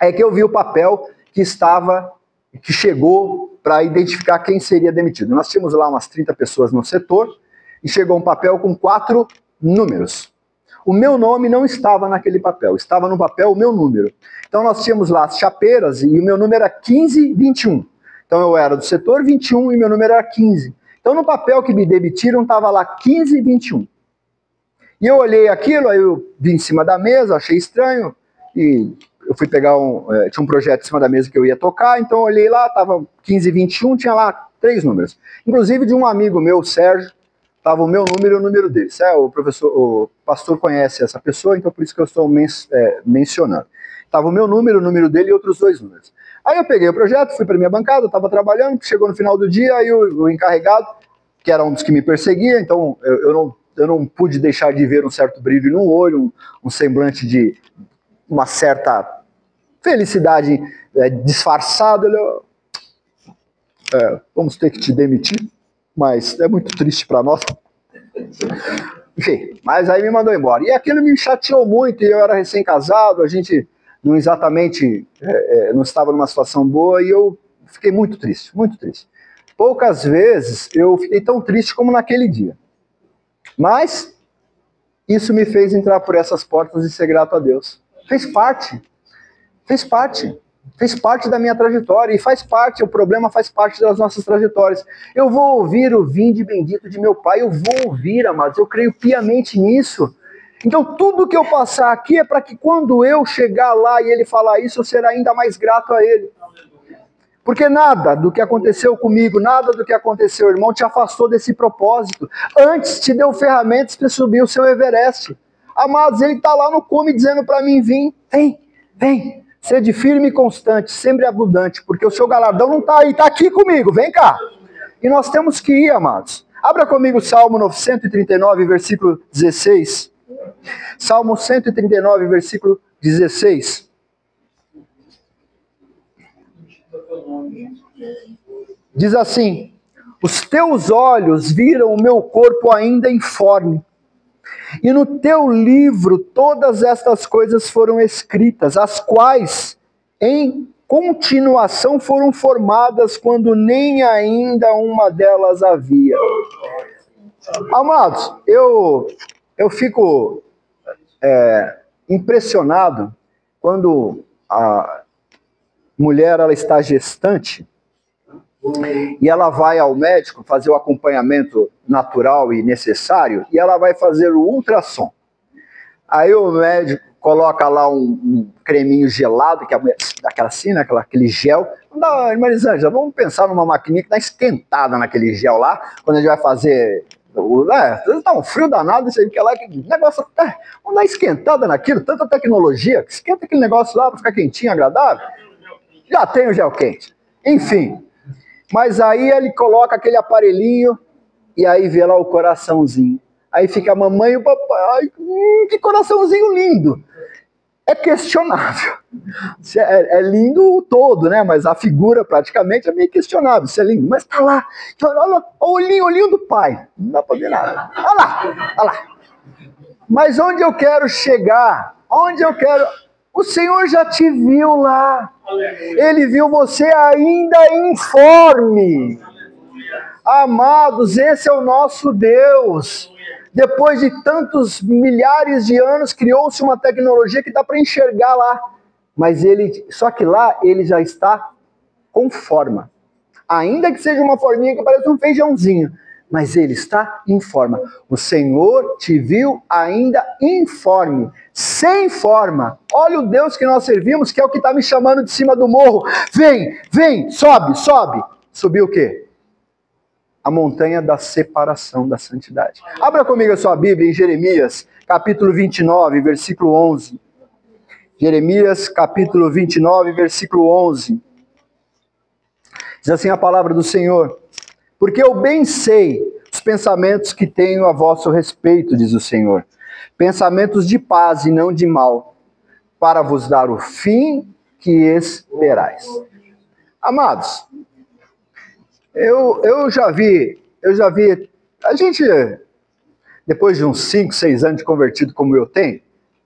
é que eu vi o papel que chegou para identificar quem seria demitido. Nós tínhamos lá umas 30 pessoas no setor, e chegou um papel com 4 números. O meu nome não estava naquele papel, estava no papel o meu número. Então nós tínhamos lá as chapeiras e o meu número era 1521. Então eu era do setor 21 e meu número era 15. Então no papel que me demitiram estava lá 1521. E eu olhei aquilo, aí eu vi em cima da mesa, achei estranho, e eu fui pegar tinha um projeto em cima da mesa que eu ia tocar, então eu olhei lá, estava 1521, tinha lá 3 números. Inclusive de um amigo meu, o Sérgio, estava o meu número e o número dele. O pastor conhece essa pessoa, então por isso que eu estou mencionando. Estava o meu número, o número dele e outros 2 números. Aí eu peguei o projeto, fui para minha bancada, estava trabalhando, chegou no final do dia, aí o encarregado, que era um dos que me perseguia, então eu não pude deixar de ver um certo brilho no olho, um semblante de uma certa felicidade disfarçada. Vamos ter que te demitir, mas é muito triste para nós. Enfim, mas aí me mandou embora. E aquilo me chateou muito, e eu era recém-casado, a gente não exatamente não estava numa situação boa, e eu fiquei muito triste, muito triste. Poucas vezes eu fiquei tão triste como naquele dia. Mas isso me fez entrar por essas portas e ser grato a Deus. Fez parte da minha trajetória, e faz parte, o problema faz parte das nossas trajetórias. Eu vou ouvir o vinde bendito de meu Pai, eu vou ouvir, amados, eu creio piamente nisso. Então tudo que eu passar aqui é para que quando eu chegar lá e ele falar isso, eu será ainda mais grato a ele. Porque nada do que aconteceu comigo, nada do que aconteceu, irmão, te afastou desse propósito. Antes te deu ferramentas para subir o seu Everest. Amados, ele está lá no cume dizendo para mim, vem, sede firme e constante, sempre abundante, porque o seu galardão não está aí, está aqui comigo, vem cá. E nós temos que ir, amados. Abra comigo o Salmo 139, versículo 16. Salmo 139, versículo 16. Diz assim: os teus olhos viram o meu corpo ainda informe, e no teu livro todas estas coisas foram escritas, as quais em continuação foram formadas quando nem ainda uma delas havia. Amados, eu fico impressionado quando a mulher ela está gestante e ela vai ao médico fazer o acompanhamento natural e necessário, e ela vai fazer o ultrassom. Aí o médico coloca lá um creminho gelado, que é daquela assim, né, aquele gel. Não, irmã Elisângela, vamos pensar numa maquininha que dá esquentada naquele gel lá, quando a gente vai fazer... tá um frio danado, isso aí, porque lá, que negócio, vamos dar esquentada naquilo, tanta tecnologia, esquenta aquele negócio lá para ficar quentinho, agradável. Já tem o gel quente. Enfim, mas aí ele coloca aquele aparelhinho e aí vê lá o coraçãozinho. Aí fica a mamãe e o papai, que coraçãozinho lindo. É questionável. É lindo o todo, né? Mas a figura praticamente é meio questionável. Isso é lindo. Mas tá lá. Olha o olhinho do pai. Não dá pra ver nada. Olha lá. Mas onde eu quero chegar? O Senhor já te viu lá. Ele viu você ainda informe. Amados, esse é o nosso Deus. Depois de tantos milhares de anos, criou-se uma tecnologia que dá para enxergar lá. Mas só que lá ele já está com forma. Ainda que seja uma forminha que parece um feijãozinho, mas ele está em forma. O Senhor te viu ainda informe, sem forma. Olha o Deus que nós servimos, que é o que está me chamando de cima do morro. Vem, sobe. Subiu o quê? A montanha da separação, da santidade. Abra comigo a sua Bíblia em Jeremias, capítulo 29, versículo 11. Jeremias, capítulo 29, versículo 11. Diz assim a palavra do Senhor: porque eu bem sei os pensamentos que tenho a vosso respeito, diz o Senhor, pensamentos de paz e não de mal, para vos dar o fim que esperais. Amados, eu já vi, a gente, depois de uns 5, 6 anos de convertido como eu tenho,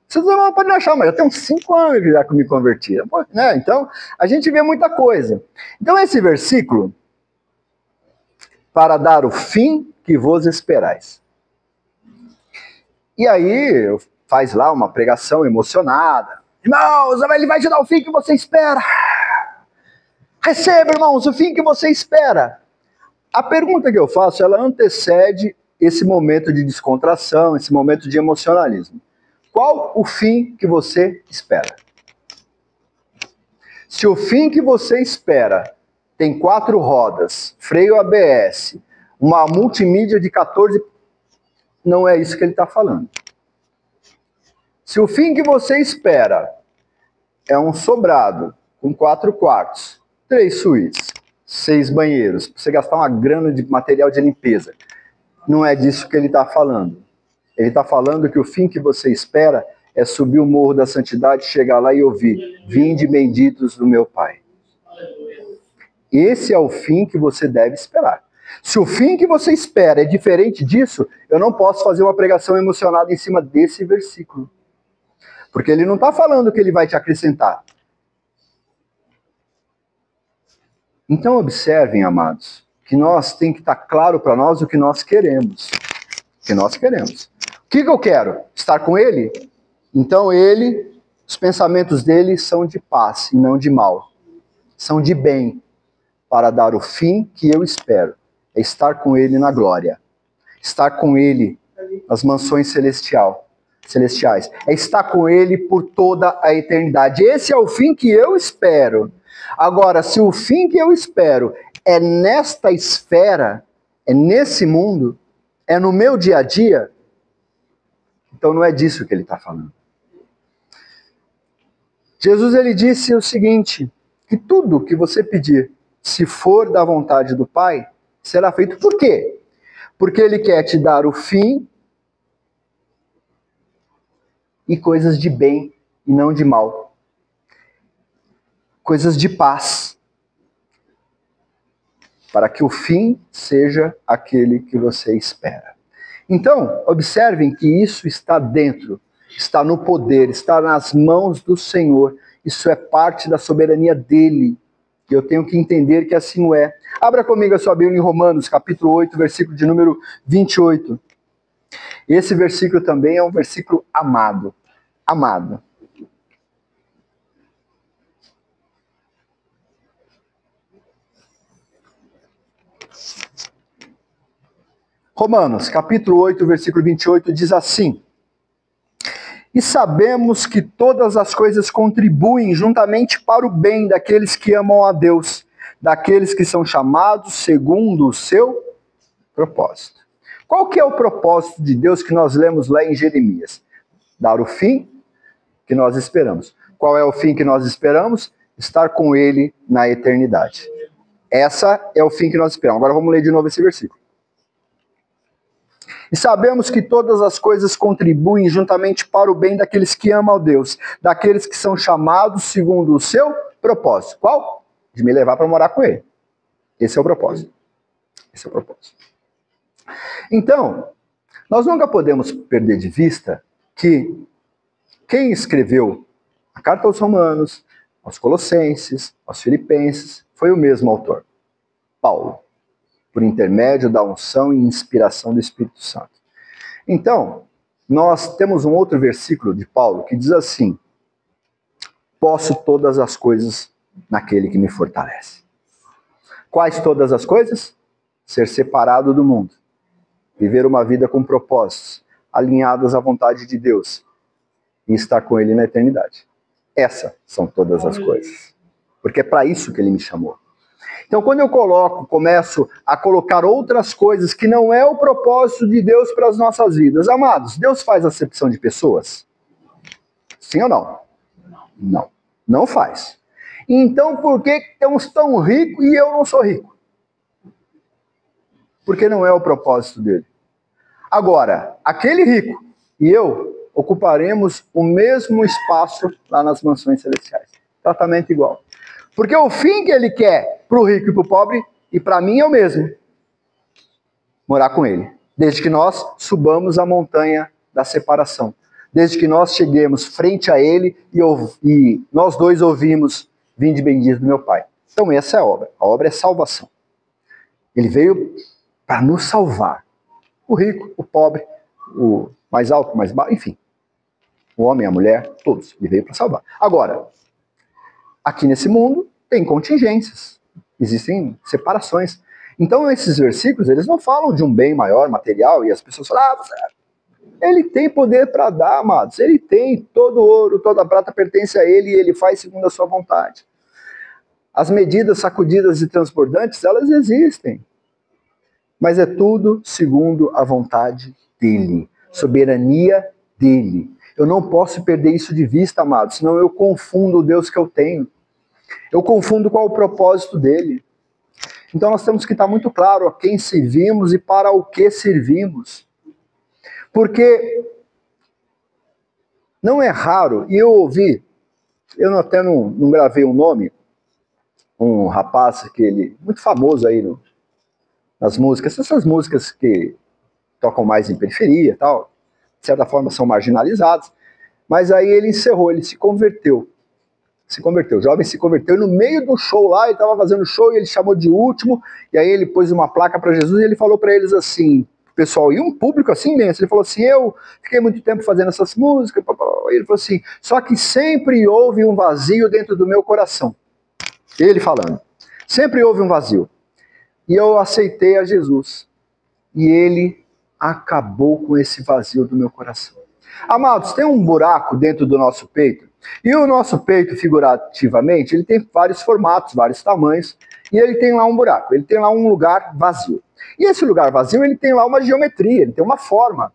vocês não podem achar, mas eu tenho uns 5 anos já que me converti, né? Então, a gente vê muita coisa. Então, esse versículo, para dar o fim que vos esperais. E aí faz lá uma pregação emocionada. Irmãos, ele vai te dar o fim que você espera. Receba, irmãos, o fim que você espera. A pergunta que eu faço, ela antecede esse momento de descontração, esse momento de emocionalismo. Qual o fim que você espera? Se o fim que você espera tem 4 rodas, freio ABS, uma multimídia de 14, não é isso que ele está falando. Se o fim que você espera é um sobrado com 4 quartos, 3 suítes, 6 banheiros, para você gastar uma grana de material de limpeza, não é disso que ele está falando. Ele está falando que o fim que você espera é subir o morro da santidade, chegar lá e ouvir: vinde benditos do meu Pai. Esse é o fim que você deve esperar. Se o fim que você espera é diferente disso, eu não posso fazer uma pregação emocionada em cima desse versículo. Porque ele não está falando que ele vai te acrescentar. Então observem, amados, que nós tem que estar claro para nós o que nós queremos. O que nós queremos. O que eu quero? Estar com ele? Então os pensamentos dele são de paz e não de mal. São de bem, para dar o fim que eu espero. É estar com ele na glória. Estar com ele nas mansões celestiais. É estar com ele por toda a eternidade. Esse é o fim que eu espero. Agora, se o fim que eu espero é nesta esfera, é nesse mundo, é no meu dia a dia, então não é disso que ele está falando. Jesus, ele disse o seguinte, que tudo que você pedir, se for da vontade do Pai, será feito. Por quê? Porque ele quer te dar o fim e coisas de bem e não de mal. Coisas de paz. Para que o fim seja aquele que você espera. Então, observem que isso está dentro, está no poder, está nas mãos do Senhor. Isso é parte da soberania dele. E eu tenho que entender que assim o é. Abra comigo a sua Bíblia em Romanos, capítulo 8, versículo de número 28. Esse versículo também é um versículo amado. Amado. Romanos, capítulo 8, versículo 28, diz assim: e sabemos que todas as coisas contribuem juntamente para o bem daqueles que amam a Deus, daqueles que são chamados segundo o seu propósito. Qual que é o propósito de Deus que nós lemos lá em Jeremias? Dar o fim que nós esperamos. Qual é o fim que nós esperamos? Estar com ele na eternidade. Essa é o fim que nós esperamos. Agora vamos ler de novo esse versículo. E sabemos que todas as coisas contribuem juntamente para o bem daqueles que amam a Deus, daqueles que são chamados segundo o seu propósito. Qual? De me levar para morar com ele. Esse é o propósito. Esse é o propósito. Então, nós nunca podemos perder de vista que quem escreveu a carta aos Romanos, aos Colossenses, aos Filipenses, foi o mesmo autor, Paulo, por intermédio da unção e inspiração do Espírito Santo. Então, nós temos um outro versículo de Paulo que diz assim: posso todas as coisas naquele que me fortalece. Quais todas as coisas? Ser separado do mundo, viver uma vida com propósitos, alinhados à vontade de Deus e estar com ele na eternidade. Essas são todas as coisas. Porque é para isso que ele me chamou. Então, quando eu começo a colocar outras coisas que não é o propósito de Deus para as nossas vidas. Amados, Deus faz acepção de pessoas? Sim ou não? Não. Não faz. Então, por que temos tão ricos e eu não sou rico? Porque não é o propósito dele. Agora, aquele rico e eu ocuparemos o mesmo espaço lá nas mansões celestiais. Tratamento igual. Porque o fim que ele quer para o rico e para o pobre, e para mim é o mesmo. Morar com ele. Desde que nós subamos a montanha da separação. Desde que nós cheguemos frente a ele e nós dois ouvimos: vinde bendito do meu Pai. Então essa é a obra. A obra é salvação. Ele veio para nos salvar. O rico, o pobre, o mais alto, mais baixo, enfim. O homem, a mulher, todos. Ele veio para salvar. Agora, aqui nesse mundo tem contingências, existem separações. Então esses versículos, eles não falam de um bem maior, material, e as pessoas falam, ele tem poder para dar, amados, ele tem, todo ouro, toda prata pertence a ele, e ele faz segundo a sua vontade. As medidas sacudidas e transbordantes, elas existem, mas é tudo segundo a vontade dele, soberania dele. Eu não posso perder isso de vista, amados, senão eu confundo o Deus que eu tenho. Eu confundo qual é o propósito dele. Então nós temos que estar muito claro a quem servimos e para o que servimos. Porque não é raro, e eu ouvi, eu até não gravei um nome, um rapaz que ele muito famoso aí nas músicas, essas músicas que tocam mais em periferia e tal, de certa forma são marginalizados, mas aí ele encerrou, ele se converteu, o jovem se converteu, e no meio do show lá, ele estava fazendo show e ele chamou de último, e aí ele pôs uma placa para Jesus e ele falou para eles assim, pessoal, e um público assim imenso, ele falou assim, eu fiquei muito tempo fazendo essas músicas, e ele falou assim, só que sempre houve um vazio dentro do meu coração, ele falando, sempre houve um vazio, e eu aceitei a Jesus, e ele acabou com esse vazio do meu coração. Amados, tem um buraco dentro do nosso peito, e o nosso peito, figurativamente, ele tem vários formatos, vários tamanhos, e ele tem lá um buraco, ele tem lá um lugar vazio. E esse lugar vazio, ele tem lá uma geometria, ele tem uma forma,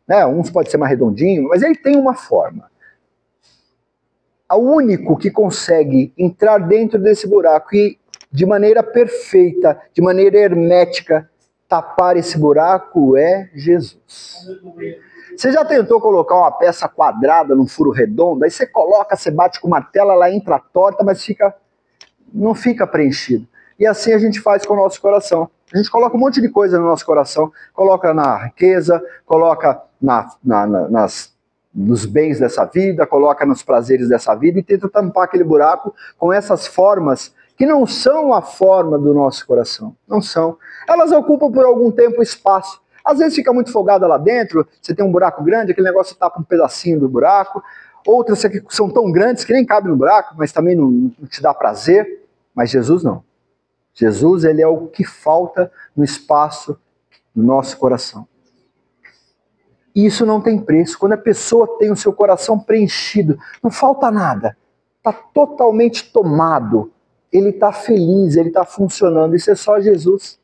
né? Uns pode ser mais redondinho, mas ele tem uma forma. O único que consegue entrar dentro desse buraco e, de maneira perfeita, de maneira hermética, tapar esse buraco é Jesus. Você já tentou colocar uma peça quadrada num furo redondo? Aí você coloca, você bate com o martelo, ela entra torta, mas não fica preenchido. E assim a gente faz com o nosso coração. A gente coloca um monte de coisa no nosso coração, coloca na riqueza, coloca nos bens dessa vida, coloca nos prazeres dessa vida e tenta tampar aquele buraco com essas formas que não são a forma do nosso coração. Não são. Elas ocupam por algum tempo espaço. Às vezes fica muito folgada lá dentro, você tem um buraco grande, aquele negócio tapa um pedacinho do buraco. Outras são tão grandes que nem cabem no buraco, mas também não te dá prazer. Mas Jesus não. Jesus, ele é o que falta no espaço do nosso coração. E isso não tem preço. Quando a pessoa tem o seu coração preenchido, não falta nada. Está totalmente tomado. Ele está feliz, ele está funcionando. Isso é só Jesus.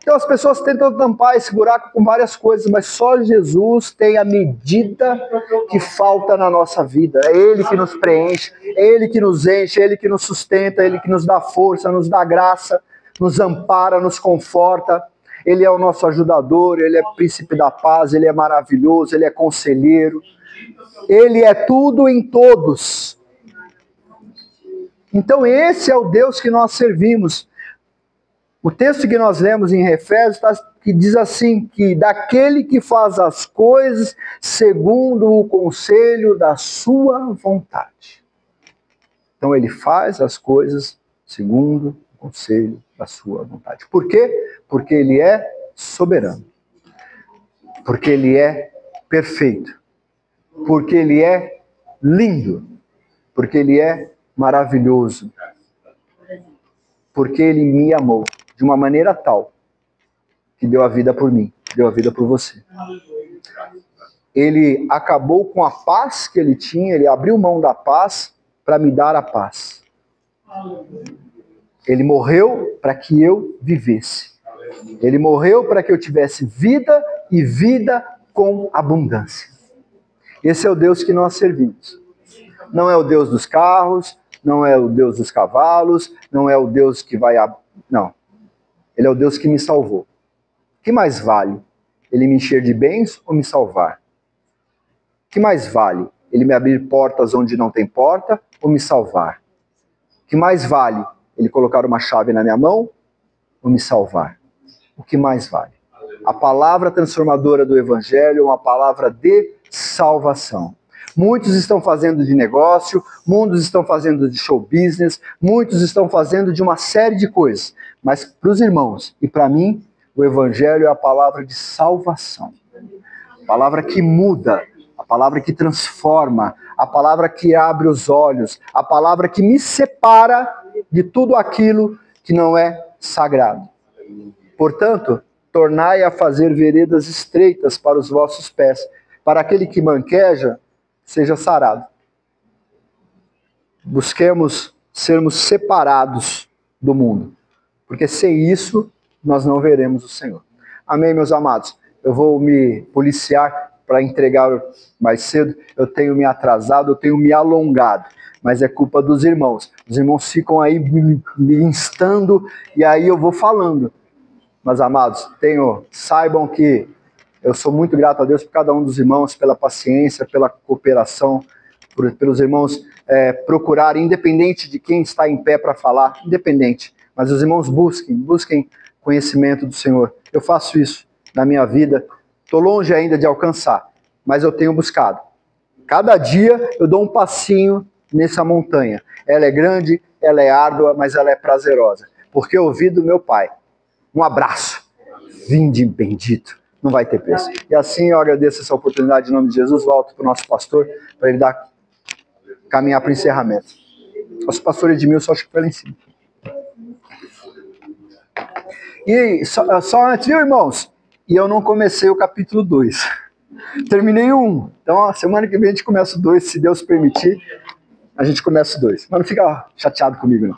Então as pessoas tentam tampar esse buraco com várias coisas, mas só Jesus tem a medida que falta na nossa vida. É Ele que nos preenche, é Ele que nos enche, é Ele que nos sustenta, é Ele que nos dá força, nos dá graça, nos ampara, nos conforta. Ele é o nosso ajudador, Ele é príncipe da paz, Ele é maravilhoso, Ele é conselheiro. Ele é tudo em todos. Então esse é o Deus que nós servimos. O texto que nós lemos em Efésios que diz assim, que daquele que faz as coisas segundo o conselho da sua vontade. Então ele faz as coisas segundo o conselho da sua vontade. Por quê? Porque ele é soberano. Porque ele é perfeito. Porque ele é lindo. Porque ele é maravilhoso. Porque ele me amou de uma maneira tal que deu a vida por mim, deu a vida por você. Ele acabou com a paz que ele tinha, ele abriu mão da paz para me dar a paz. Ele morreu para que eu vivesse. Ele morreu para que eu tivesse vida e vida com abundância. Esse é o Deus que nós servimos. Não é o Deus dos carros, não é o Deus dos cavalos, não é o Deus que vai... Não. Ele é o Deus que me salvou. O que mais vale? Ele me encher de bens ou me salvar? O que mais vale? Ele me abrir portas onde não tem porta ou me salvar? O que mais vale? Ele colocar uma chave na minha mão ou me salvar? O que mais vale? A palavra transformadora do Evangelho é uma palavra de salvação. Muitos estão fazendo de negócio, muitos estão fazendo de show business, muitos estão fazendo de uma série de coisas. Mas para os irmãos e para mim, o Evangelho é a palavra de salvação. palavra que muda, a palavra que transforma, a palavra que abre os olhos, a palavra que me separa de tudo aquilo que não é sagrado. Portanto, tornai a fazer veredas estreitas para os vossos pés, para aquele que manqueja seja sarado. Busquemos sermos separados do mundo, porque sem isso nós não veremos o Senhor. Amém, meus amados? Eu vou me policiar para entregar mais cedo, eu tenho me atrasado, eu tenho me alongado, mas é culpa dos irmãos. Os irmãos ficam aí me instando e aí eu vou falando. Mas, amados, saibam que eu sou muito grato a Deus por cada um dos irmãos, pela paciência, pela cooperação, pelos irmãos procurarem, independente de quem está em pé para falar, independente. Mas os irmãos busquem conhecimento do Senhor. Eu faço isso na minha vida. Estou longe ainda de alcançar, mas eu tenho buscado. Cada dia eu dou um passinho nessa montanha. Ela é grande, ela é árdua, mas ela é prazerosa. Porque eu ouvi do meu Pai. Um abraço. Vinde bendito. Não vai ter preço. E assim eu agradeço essa oportunidade em nome de Jesus. Volto para o nosso pastor, para ele caminhar para o encerramento. Nosso pastor Edmilson, acho que foi lá em cima. E só antes, viu, irmãos? E eu não comecei o capítulo 2. Terminei o 1. Então, a semana que vem a gente começa o 2, se Deus permitir, a gente começa o 2. Mas não fica chateado comigo, não.